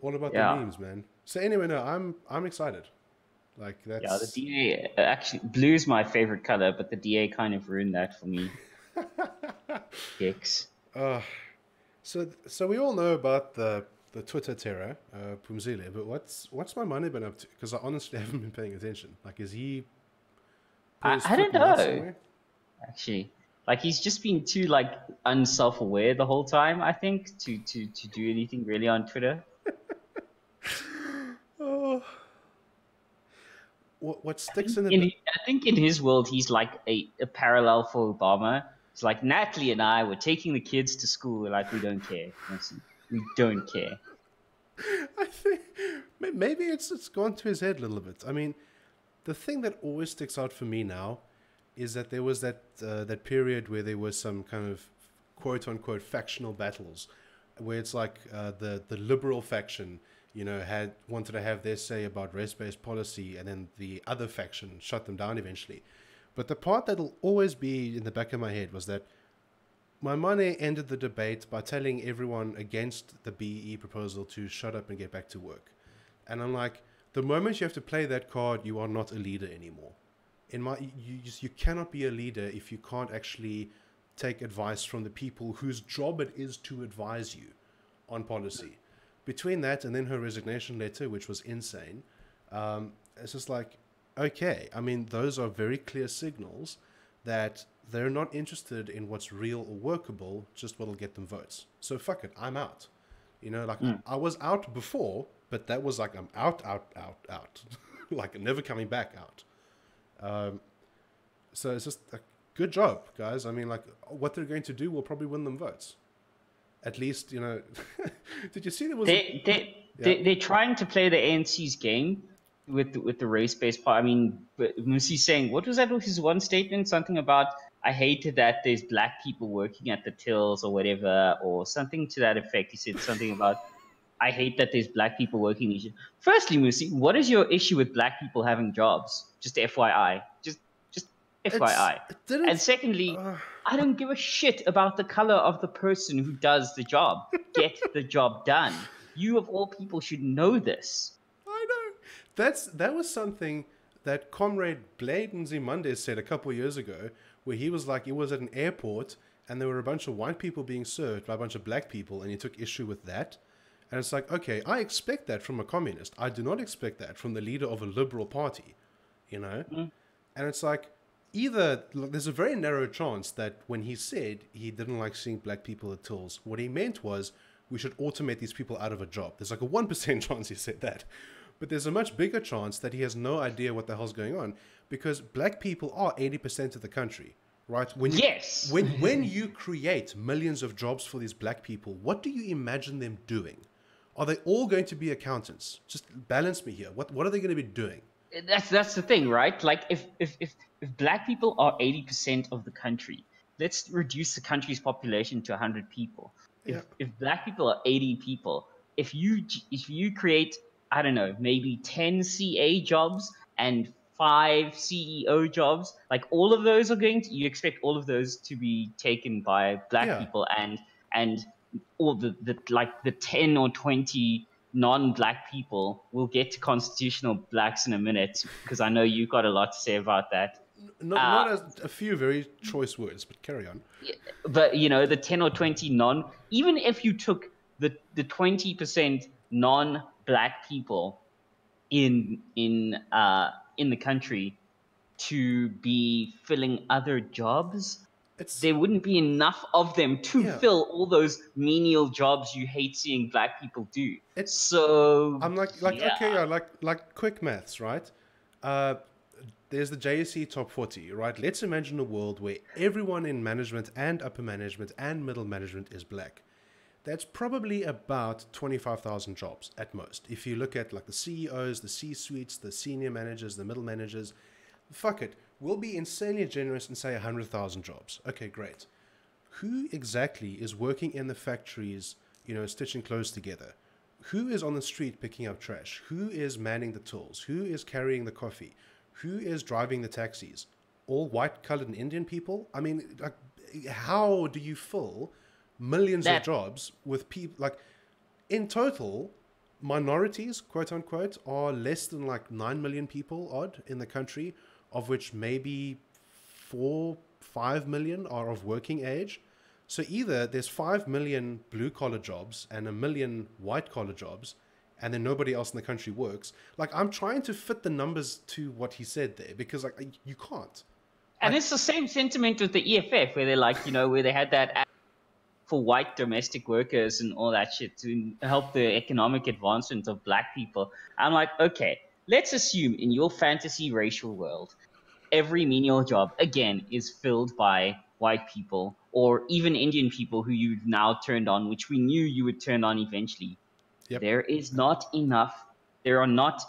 All about the memes, man. So anyway, no, I'm excited. Like that's... Yeah, the DA actually blue is my favorite color, but the DA kind of ruined that for me. Dicks. So we all know about the Twitter terror, Pumzile, but what's my money been up to? Because I honestly haven't been paying attention. Like, is he? I don't know. Actually, like he's just been too like unself-aware the whole time. I think to do anything really on Twitter. Oh. What sticks in I think in his world, he's like a parallel for Obama. It's like Natalie and I were taking the kids to school. Like, we don't care. We don't care. I think maybe it's gone to his head a little bit. I mean, the thing that always sticks out for me now is that there was that period where there was some kind of quote unquote factional battles, where it's like the liberal faction, you know, wanted to have their say about race-based policy, and then the other faction shut them down eventually. But the part that'll always be in the back of my head was that Maimane ended the debate by telling everyone against the BEE proposal to shut up and get back to work. And I'm like, the moment you have to play that card, you are not a leader anymore. You cannot be a leader if you can't actually take advice from the people whose job it is to advise you on policy. Between that and then her resignation letter, which was insane, it's just like, okay, I mean, those are very clear signals that they're not interested in what's real or workable, just what'll get them votes. So fuck it, I'm out. You know, like I was out before, but that was like I'm out. Like never coming back out. So it's just a good job, guys. I mean, like what they're going to do will probably win them votes. At least, you know, did you see there was... They're trying to play the ANC's game with the race-based part. I mean, Musi's saying, what was that with his one statement? Something about, I hated that there's black people working at the tills or whatever, or something to that effect. He said something about, I hate that there's black people working. Firstly, Musi, what is your issue with black people having jobs? Just FYI. Just FYI. And secondly, I don't give a shit about the color of the person who does the job. Get the job done. You of all people should know this. I know. That was something that Comrade Blade Nzimande said a couple of years ago, where he was like, he was at an airport and there were a bunch of white people being served by a bunch of black people, and he took issue with that. And it's like, okay, I expect that from a communist. I do not expect that from the leader of a liberal party, you know? And it's like, either there's a very narrow chance that when he said he didn't like seeing black people at tills, what he meant was we should automate these people out of a job. There's like a 1% chance he said that. But there's a much bigger chance that he has no idea what the hell's going on, because black people are 80% of the country, right? Yes. When you create millions of jobs for these black people, what do you imagine them doing? Are they all going to be accountants? Just balance me here. What are they going to be doing? That's the thing, right? Like if black people are 80% of the country, let's reduce the country's population to 100 people. If black people are 80 people, if you create, I don't know, maybe 10 CA jobs and 5 CEO jobs, like all of those are you expect all of those to be taken by black people, and all the 10 or 20 non-black people. We'll get to constitutional blacks in a minute, because I know you've got a lot to say about that. Not as a few very choice words, but carry on. But you know, the 10 or 20 even if you took the 20% non-black people in the country, to be filling other jobs, It's there wouldn't be enough of them to yeah. fill all those menial jobs you hate seeing black people do. It. So I'm like yeah, okay, yeah, like quick maths, right? Uh, there's the JSE top 40, right? Let's imagine a world where everyone in management and upper management and middle management is black. That's probably about 25,000 jobs at most. If you look at like the CEOs, the C-suites, the senior managers, the middle managers, fuck it. We'll be insanely generous and say 100,000 jobs. Okay, great. Who exactly is working in the factories, stitching clothes together? Who is on the street picking up trash? Who is manning the tools? Who is carrying the coffee? Who is driving the taxis? All white, colored, and Indian people? I mean, like, how do you fill millions of that jobs with people? Like, in total, minorities, quote unquote, are less than like 9 million people odd in the country, of which maybe 5 million are of working age. So either there's 5 million blue collar jobs and 1 million white collar jobs, and then nobody else in the country works. Like, I'm trying to fit the numbers to what he said there, because like you can't. and it's the same sentiment with the EFF, where they're like, where they had that ad for white domestic workers and all that shit to help the economic advancement of black people. I'm like, okay, let's assume in your fantasy racial world, every menial job again is filled by white people or even Indian people who you've now turned on, which we knew you would turn on eventually. Yep. There is not enough, there are not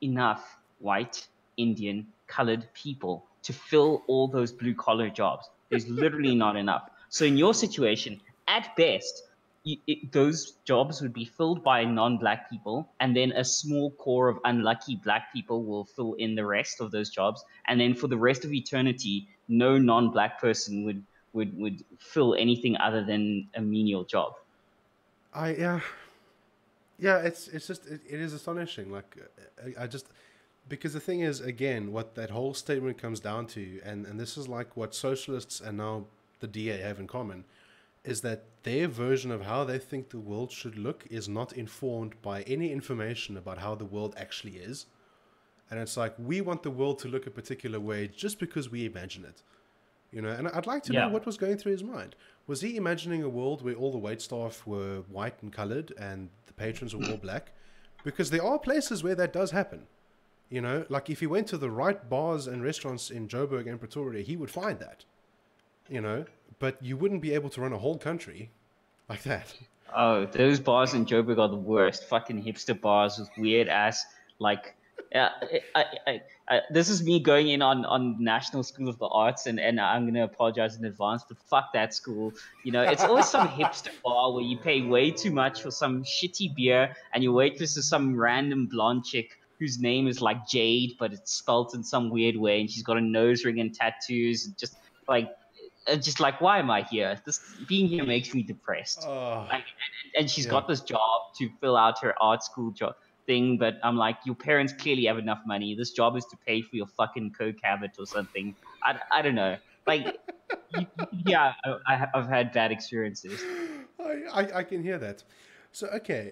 enough white, Indian, colored people to fill all those blue collar jobs. There's literally not enough. So in your situation, at best, those jobs would be filled by non-black people, and then a small core of unlucky black people will fill in the rest of those jobs. And then for the rest of eternity, no non-black person would fill anything other than a menial job. Yeah, it's just it is astonishing. Like, I just, because the thing is, again, what that whole statement comes down to, and this is like what socialists and now the DA have in common, is that their version of how they think the world should look is not informed by any information about how the world actually is. And it's like, we want the world to look a particular way just because we imagine it. And I'd like to know Yeah. what was going through his mind. Was he imagining a world where all the wait staff were white and colored and the patrons were all black? Because there are places where that does happen. Like if he went to the right bars and restaurants in Joburg and Pretoria, he would find that. But you wouldn't be able to run a whole country like that. Oh, those bars in Joburg are the worst. Fucking hipster bars with weird ass like. Yeah, this is me going in on National School of the Arts, and I'm gonna apologize in advance, but fuck that school. It's always some hipster bar where you pay way too much for some shitty beer, and your waitress is some random blonde chick whose name is like Jade, but it's spelt in some weird way, and she's got a nose ring and tattoos, and like just like, why am I here? This being here makes me depressed. Oh, Like, and she's yeah. got this job to fill out her art school job thing, but I'm like, your parents clearly have enough money. This job is to pay for your fucking coke habit or something. I don't know. Like, yeah, I've had bad experiences. I can hear that. So okay,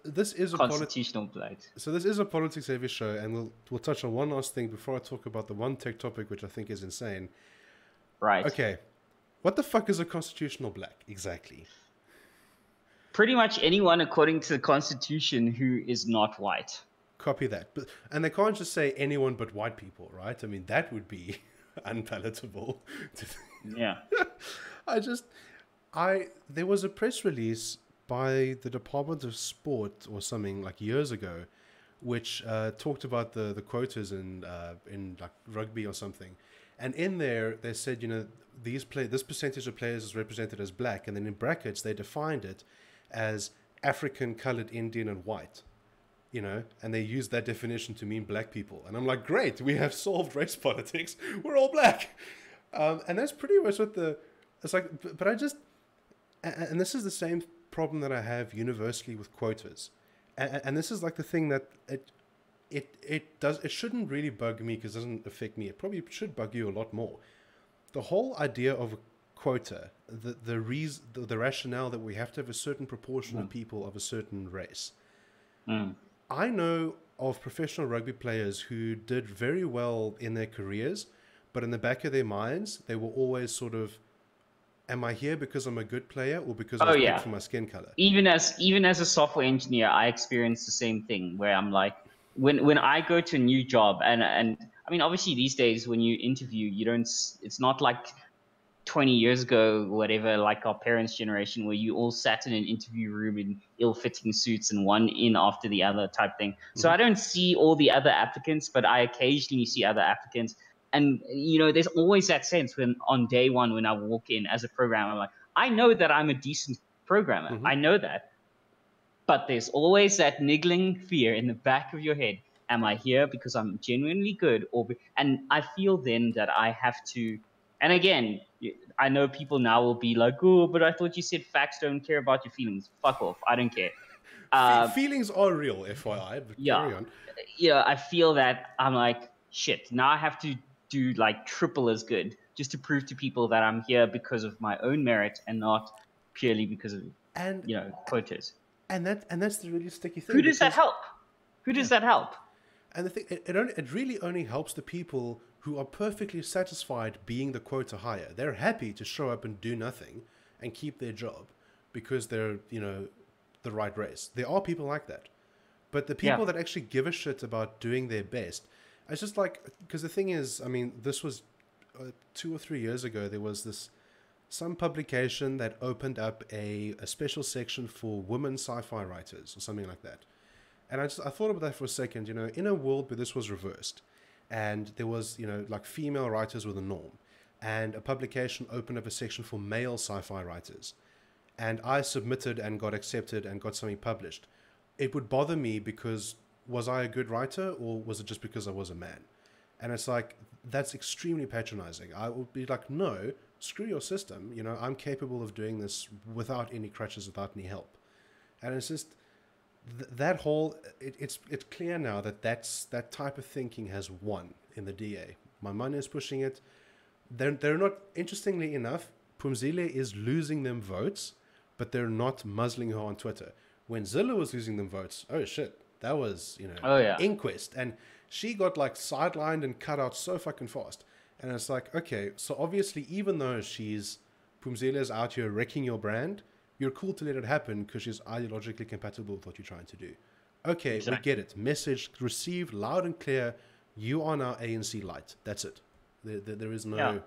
this is a Constitutional blight. so this is a politics heavy show, and we'll touch on one last thing before I talk about the one tech topic which I think is insane. Right. Okay, what the fuck is a constitutional black exactly? Pretty much anyone according to the Constitution who is not white. Copy that. And they can't just say anyone but white people, right? I mean, that would be unpalatable. Yeah. There was a press release by the Department of Sport or something like years ago, which talked about the quotas in like rugby or something. And in there, they said, this percentage of players is represented as black. And then in brackets, they defined it as African, colored, Indian, and white. And they use that definition to mean black people. And I'm like, great, we have solved race politics. We're all black. And that's pretty much what it's like, but I just, and this is the same problem that I have universally with quotas. And this is like the thing that it shouldn't really bug me because it doesn't affect me. It probably should bug you a lot more. The whole idea of a quota, the rationale that we have to have a certain proportion of people of a certain race. I know of professional rugby players who did very well in their careers, but in the back of their minds, they were always sort of, am I here because I'm a good player or because I Oh was picked yeah. for my skin color? Even as a software engineer, I experience the same thing where I'm like, when I go to a new job, and I mean, obviously these days when you interview, you don't. It's not like 20 years ago, whatever, like our parents' generation, where you all sat in an interview room in ill-fitting suits and one in after the other type thing. So Hmm. I don't see all the other applicants, but I occasionally see other applicants. And, there's always that sense when on day one, when I walk in as a programmer, I'm like, I know that I'm a decent programmer. Hmm. I know that. But there's always that niggling fear in the back of your head. Am I here because I'm genuinely good? And I feel then that I have to, and again, I know people now will be like, oh, but I thought you said facts don't care about your feelings. Fuck off. I don't care. Uh, Feelings are real, FYI, but yeah. carry on. I feel that I'm like, shit, now I have to do like triple as good just to prove to people that I'm here because of my own merit and not purely because of, And quotas. that's the really sticky Who thing does that because help? Who yeah, does that help? and the thing it really only helps the people who are perfectly satisfied being the quota higher. They're happy to show up and do nothing and keep their job because they're the right race. There are people like that, but the Yeah. people that actually give a shit about doing their best, it's just like because the thing is, I mean, this was 2 or 3 years ago. There was some publication that opened up a special section for women sci-fi writers or something like that. And I thought about that for a second, in a world where this was reversed and there was, like female writers were the norm and a publication opened up a section for male sci-fi writers and I submitted and got accepted and got something published, it would bother me because was I a good writer or was it just because I was a man? And it's like, that's extremely patronizing. I would be like, no, screw your system. I'm capable of doing this without any crutches, without any help. And it's just that whole, it's clear now that type of thinking has won in the DA. My money is pushing it. They're not, interestingly enough, Pumzile is losing them votes, but they're not muzzling her on Twitter. When Zilla was losing them votes, oh shit, that was, Oh yeah. inquest. And she got like sidelined and cut out so fucking fast. And it's like, okay, so obviously, even though Pumzile's out here wrecking your brand, you're cool to let it happen because she's ideologically compatible with what you're trying to do. Okay, Exactly. we get it. Message received loud and clear. You are now ANC light. That's it. There is no... Yeah.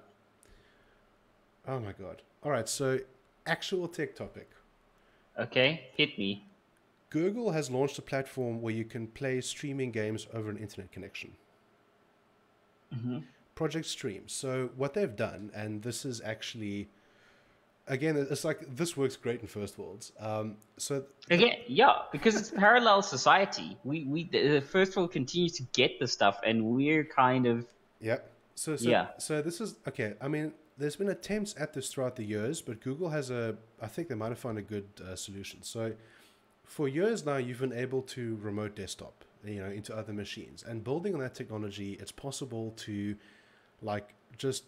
Oh my God. All right, so actual tech topic. Okay, hit me. Google has launched a platform where you can play streaming games over an internet connection. Mm-hmm. Project Stream. So what they've done, and this is actually, again, it's like this works great in first worlds. Again, yeah, because it's parallel society. The first world continues to get the stuff, and we're kind of Yeah. So yeah. this is okay. I mean, there's been attempts at this throughout the years, but Google has I think they might have found a good solution. So for years now, you've been able to remote desktop, into other machines, and building on that technology, it's possible to, like, just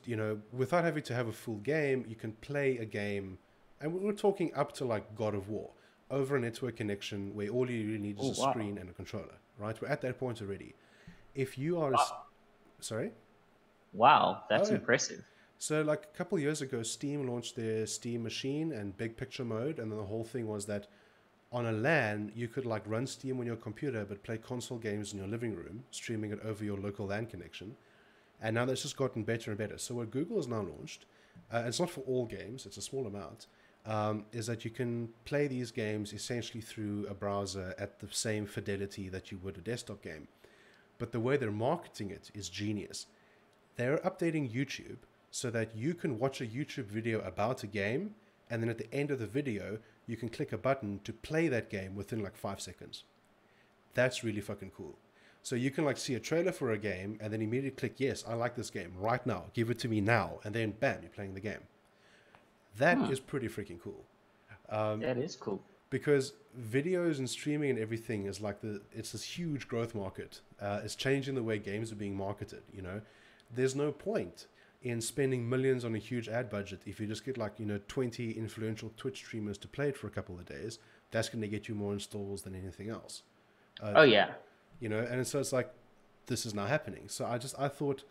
without having to have a full game, you can play a game, and we're talking up to like God of War over a network connection where all you really need is a wow. screen and a controller. Right? We're at that point already. If you are, sorry. Wow, that's Oh, yeah. impressive. So, like a couple of years ago, Steam launched their Steam machine and big picture mode, and then the whole thing was that on a LAN, you could like run Steam on your computer, but play console games in your living room, streaming it over your local LAN connection. And now that's just gotten better and better. So what Google has now launched, it's not for all games, it's a small amount, is that you can play these games essentially through a browser at the same fidelity that you would a desktop game. But the way they're marketing it is genius. They're updating YouTube so that you can watch a YouTube video about a game, and then at the end of the video, you can click a button to play that game within like 5 seconds. That's really fucking cool. So you can like see a trailer for a game and then immediately click, yes, I like this game right now. Give it to me now. And then bam, you're playing the game. That is pretty freaking cool. That is cool. Because videos and streaming and everything is like it's this huge growth market. It's changing the way games are being marketed, There's no point in spending millions on a huge ad budget if you just get like 20 influential Twitch streamers to play it for a couple of days. That's going to get you more installs than anything else. Oh yeah. you know, and so it's like this is now happening. So I thought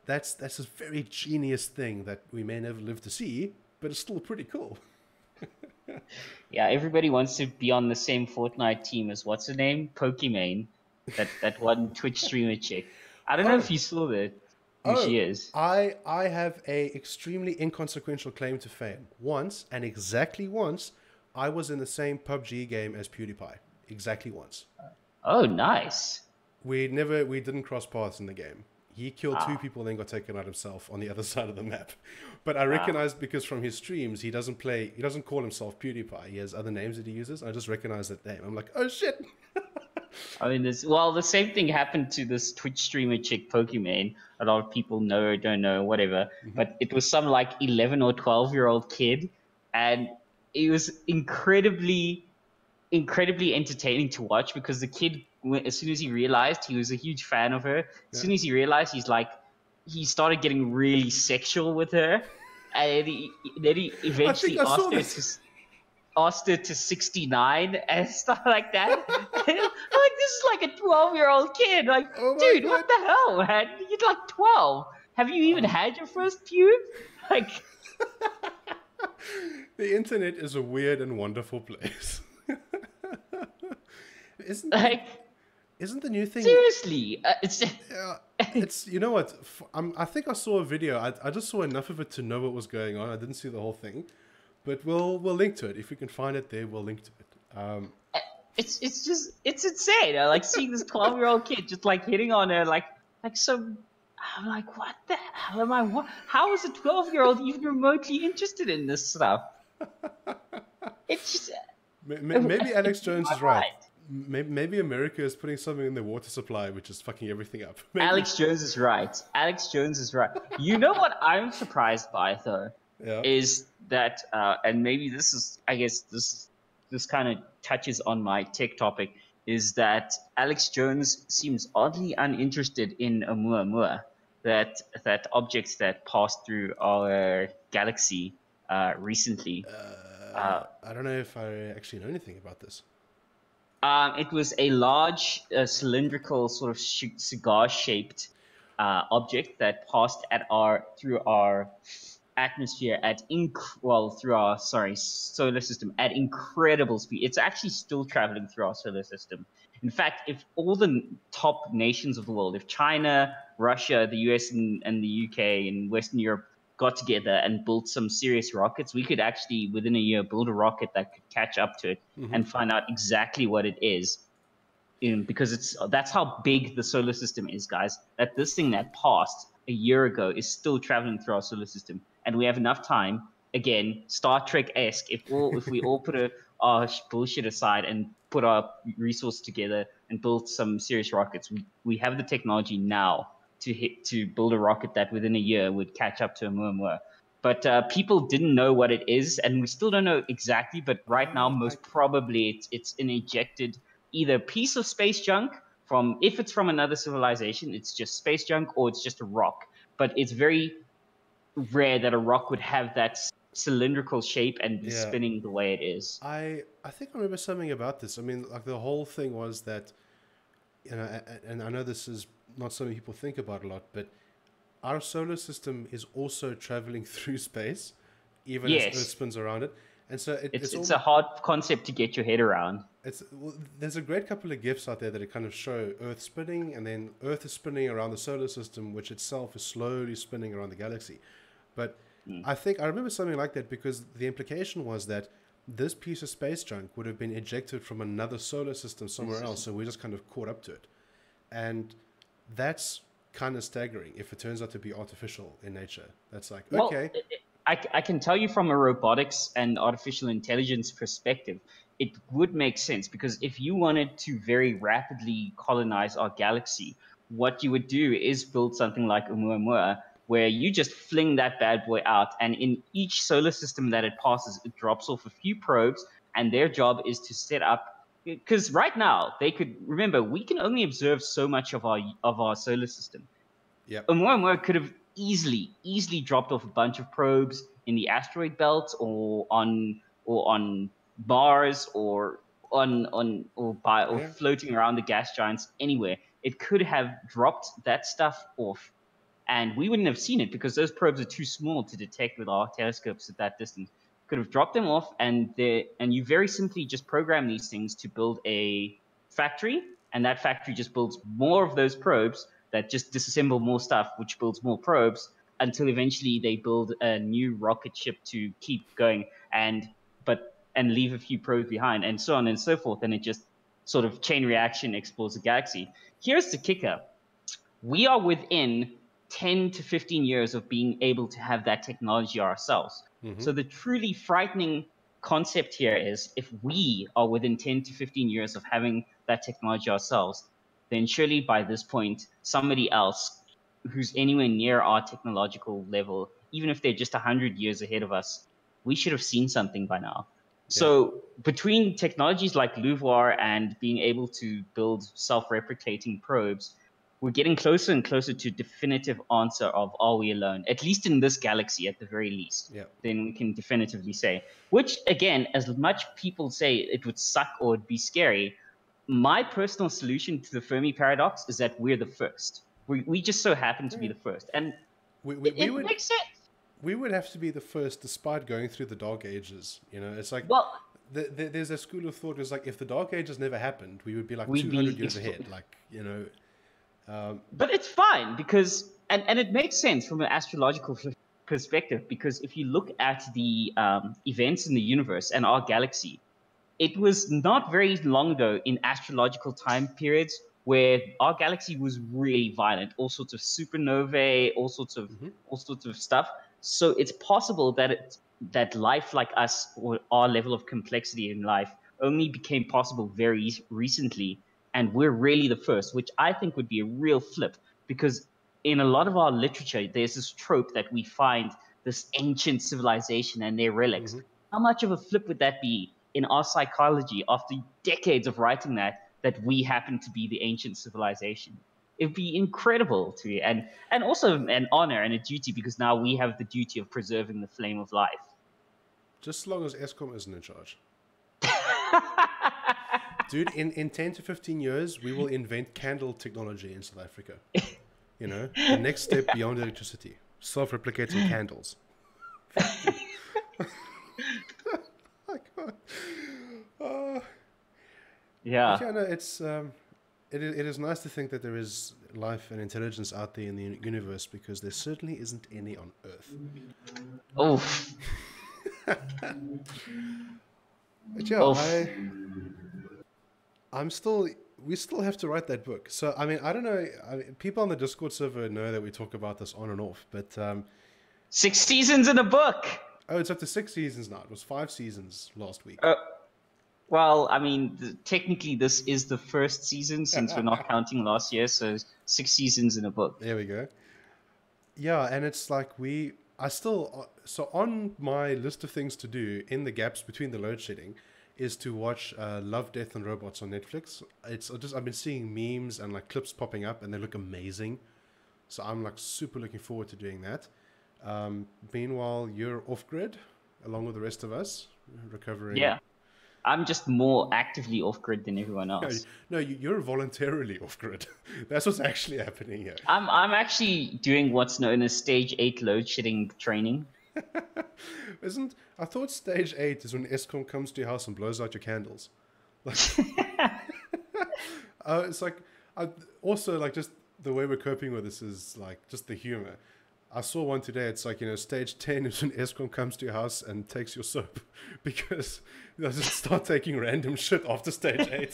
that's a very genius thing that we may never live to see, but it's still pretty cool. Yeah, everybody wants to be on the same Fortnite team as what's her name? Pokimane, that one Twitch streamer chick. I don't know Oh, if you saw that who oh, she is. I have a extremely inconsequential claim to fame. Once, and exactly once, I was in the same PUBG game as PewDiePie. Exactly once. Oh, nice. We didn't cross paths in the game. He killed two Ah, people, then got taken out himself on the other side of the map. But I ah. recognized, because from his streams, he doesn't call himself PewDiePie. He has other names that he uses. I just recognize that name. I'm like, oh shit. I mean, the same thing happened to this Twitch streamer chick, Pokimane. A lot of people know or don't know, whatever. But it was some like 11 or 12-year-old kid, and it was incredibly entertaining to watch because the kid, as soon as he realized he was a huge fan of her, as Yeah. soon as he realized he started getting really sexual with her, and then he I think eventually I saw this. asked her to 69 and stuff like that. I'm like, this is like a 12-year-old kid. Like, Oh my dude, god. what the hell, man? You're like 12. Have you even had your first pube? Like, The internet is a weird and wonderful place. isn't like isn't the new thing? seriously, it's It's, you know what? I think I saw a video. I just saw enough of it to know what was going on. I didn't see the whole thing, but we'll link to it if we can find it there. We'll link to it. it's insane. I like seeing this 12-year-old kid just like hitting on her like some. I'm like, what the hell am I? How is a 12-year-old even remotely interested in this stuff? It's just Maybe Alex Jones is right. right. Maybe America is putting something in their water supply which is fucking everything up. Maybe. Alex Jones is right. Alex Jones is right. You know what I'm surprised by though Yeah. is that, and maybe this is, I guess this kind of touches on my tech topic, is that Alex Jones seems oddly uninterested in Oumuamua, that object that passed through our galaxy recently. I don't know if I actually know anything about this. It was a large cylindrical sort of cigar-shaped object that passed through our atmosphere through our solar system at incredible speed. It's actually still traveling through our solar system. In fact, if all the top nations of the world, if China, Russia, the US, and the UK and Western Europe got together and built some serious rockets, we could actually, within a year, build a rocket that could catch up to it and find out exactly what it is. Because that's how big the solar system is, guys. That this thing that passed a year ago is still traveling through our solar system, and we have enough time. Again, Star Trek-esque. If we all put our bullshit aside and put our resources together and build some serious rockets, we have the technology now to build a rocket that within a year would catch up to Oumuamua. But people didn't know what it is, and we still don't know exactly. But right now, I most probably it's an ejected either piece of space junk if it's from another civilization, it's just space junk, or it's just a rock. But it's very rare that a rock would have that cylindrical shape and be Yeah. spinning the way it is. I think I remember something about this. I mean, like the whole thing was that, you know, and I know this is not something people think about a lot, but our solar system is also traveling through space, even as Earth Yes, spins around it. And so it's a hard concept to get your head around. there's a great couple of GIFs out there that kind of show Earth spinning, and then Earth is spinning around the solar system, which itself is slowly spinning around the galaxy. But I remember something like that because the implication was that this piece of space junk would have been ejected from another solar system somewhere else, so we just kind of caught up to it. And that's kind of staggering if it turns out to be artificial in nature. That's like, Well, okay, I can tell you from a robotics and artificial intelligence perspective, it would make sense because if you wanted to very rapidly colonize our galaxy, what you would do is build something like Oumuamua, where you just fling that bad boy out, and in each solar system that it passes, it drops off a few probes, and their job is to set up. Because right now, we can only observe so much of our solar system. yep, Oumuamua could have easily dropped off a bunch of probes in the asteroid belt or on Mars or or Yeah. floating around the gas giants anywhere. It could have dropped that stuff off, and we wouldn't have seen it because those probes are too small to detect with our telescopes at that distance. Could have dropped them off, and you very simply just program these things to build a factory, and that factory just builds more of those probes that just disassemble more stuff, which builds more probes until eventually they build a new rocket ship to keep going, and leave a few probes behind, and so on and so forth, and it just sort of chain reaction explores the galaxy. Here's the kicker: we are within 10 to 15 years of being able to have that technology ourselves. Mm-hmm. So the truly frightening concept here is if we are within 10 to 15 years of having that technology ourselves, then surely by this point, somebody else who's anywhere near our technological level, even if they're just 100 years ahead of us, we should have seen something by now. Yeah. So between technologies like LUVOIR and being able to build self-replicating probes, we're getting closer and closer to definitive answer of are we alone, at least in this galaxy, at the very least. Yeah. Then we can definitively say, which again, as much people say it would suck or it'd be scary, my personal solution to the Fermi paradox is that we're the first. We just so happen to be the first. And We it would makes sense. we would have to be the first, despite going through the Dark Ages. You know, it's like Well, there's a school of thought. It's like if the Dark Ages never happened, we would be like we'd 200 be years ahead. Like, you know. But it's fine because, and it makes sense from an astrological perspective, because if you look at the events in the universe and our galaxy, it was not very long ago in astrological time periods where our galaxy was really violent, all sorts of supernovae, all sorts of stuff. So it's possible that life like us, or our level of complexity in life, only became possible very recently, and we're really the first, which I think would be a real flip, because in a lot of our literature, there's this trope that we find this ancient civilization and their relics. Mm-hmm. How much of a flip would that be in our psychology after decades of writing that we happen to be the ancient civilization? It'd be incredible to, and also an honor and a duty, because now we have the duty of preserving the flame of life. Just as long as ESCOM isn't in charge. Dude, in 10 to 15 years, we will invent candle technology in South Africa. You know, the next step beyond electricity, self-replicating candles. My God. Yeah. Yeah, no, it's it is nice to think that there is life and intelligence out there in the universe, because there certainly isn't any on Earth. Oh. But yeah, we still have to write that book. So, I mean, I don't know. People on the Discord server know that we talk about this on and off, but 6 seasons in a book. Oh, it's up to 6 seasons now. It was 5 seasons last week. Well, I mean, technically, this is the first season since we're not counting last year, so 6 seasons in a book. There we go. Yeah, and it's like so on my list of things to do in the gaps between the load shedding is to watch Love, Death and Robots on Netflix. I've been seeing memes and like clips popping up, and they look amazing. So I'm like super looking forward to doing that. Meanwhile, you're off grid along with the rest of us, recovering. Yeah, I'm just more actively off grid than everyone else. No, you're voluntarily off grid. That's what's actually happening here. I'm actually doing what's known as stage 8 load shedding training. I thought stage 8 is when ESCOM comes to your house and blows out your candles. Like, it's like, also like just the way we're coping with this is like just the humor. I saw one today. It's like, stage 10 is when ESCOM comes to your house and takes your soap, because they'll just start taking random shit after stage 8.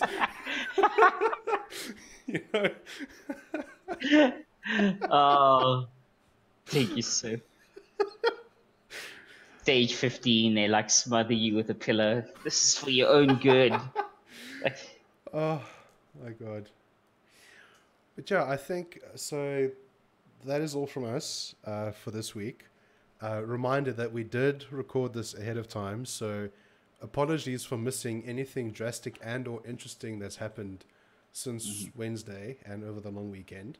Oh, take your soap. Stage 15, they like smother you with a pillow. This is for your own good. Oh my God. But yeah, I think so. That is all from us for this week. Reminder that we did record this ahead of time, so apologies for missing anything drastic and or interesting that's happened since Wednesday and over the long weekend.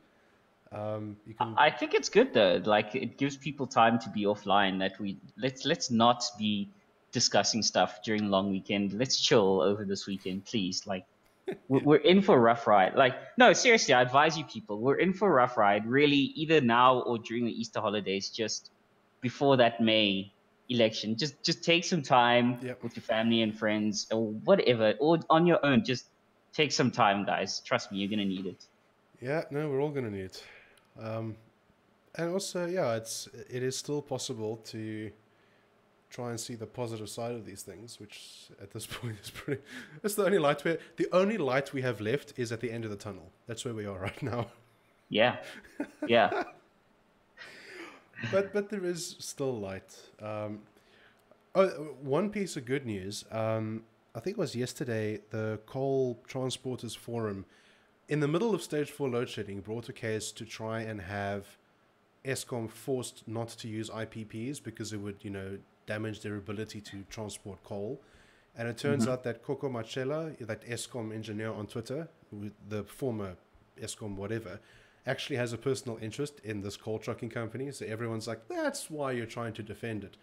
I think it's good though. Like, it gives people time to be offline. That let's not be discussing stuff during long weekend. Let's chill over this weekend, please. Like, we're in for a rough ride. Like, no, seriously, I advise you people, we're in for a rough ride. Really, either now or during the Easter holidays, just before that May election. Just take some time Yep. with your family and friends or whatever, or on your own. Just take some time, guys. Trust me, you're gonna need it. Yeah, no, we're all gonna need it. And also, yeah, it is still possible to try and see the positive side of these things, which at this point is pretty. It's the only light we have left is at the end of the tunnel. That's where we are right now. Yeah, yeah. But there is still light. One piece of good news. I think it was yesterday. The Coal Transporters Forum, in the middle of stage 4 load shedding, brought a case to try and have Eskom forced not to use IPPs because it would, damage their ability to transport coal. And it turns out that Coco Machela, that Eskom engineer on Twitter, the former Eskom whatever, actually has a personal interest in this coal trucking company. So everyone's like, that's why you're trying to defend it.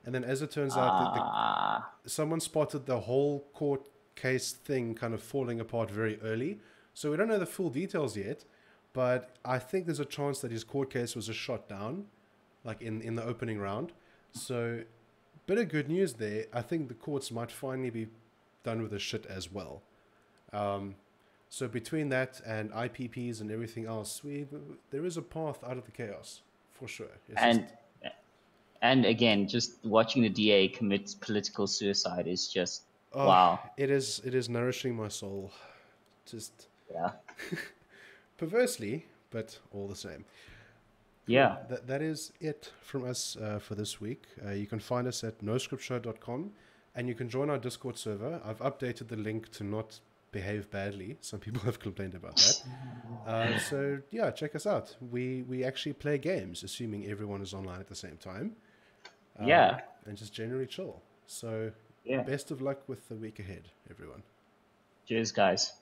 And then as it turns out, someone spotted the whole court case thing kind of falling apart very early. So we don't know the full details yet, but I think there's a chance that his court case was just shot down, like in the opening round. So, bit of good news there. I think the courts might finally be done with this shit as well. So between that and IPPs and everything else, there is a path out of the chaos, for sure. And again, just watching the DA commit political suicide is just, wow. It is nourishing my soul. Just Yeah. perversely, but all the same. Cool. Yeah. That is it from us for this week. You can find us at noscriptshow.com, and you can join our Discord server. I've updated the link to not behave badly. Some people have complained about that. So yeah, check us out. We actually play games, assuming everyone is online at the same time. Yeah. And just generally chill. So yeah. Best of luck with the week ahead, everyone. Cheers, guys.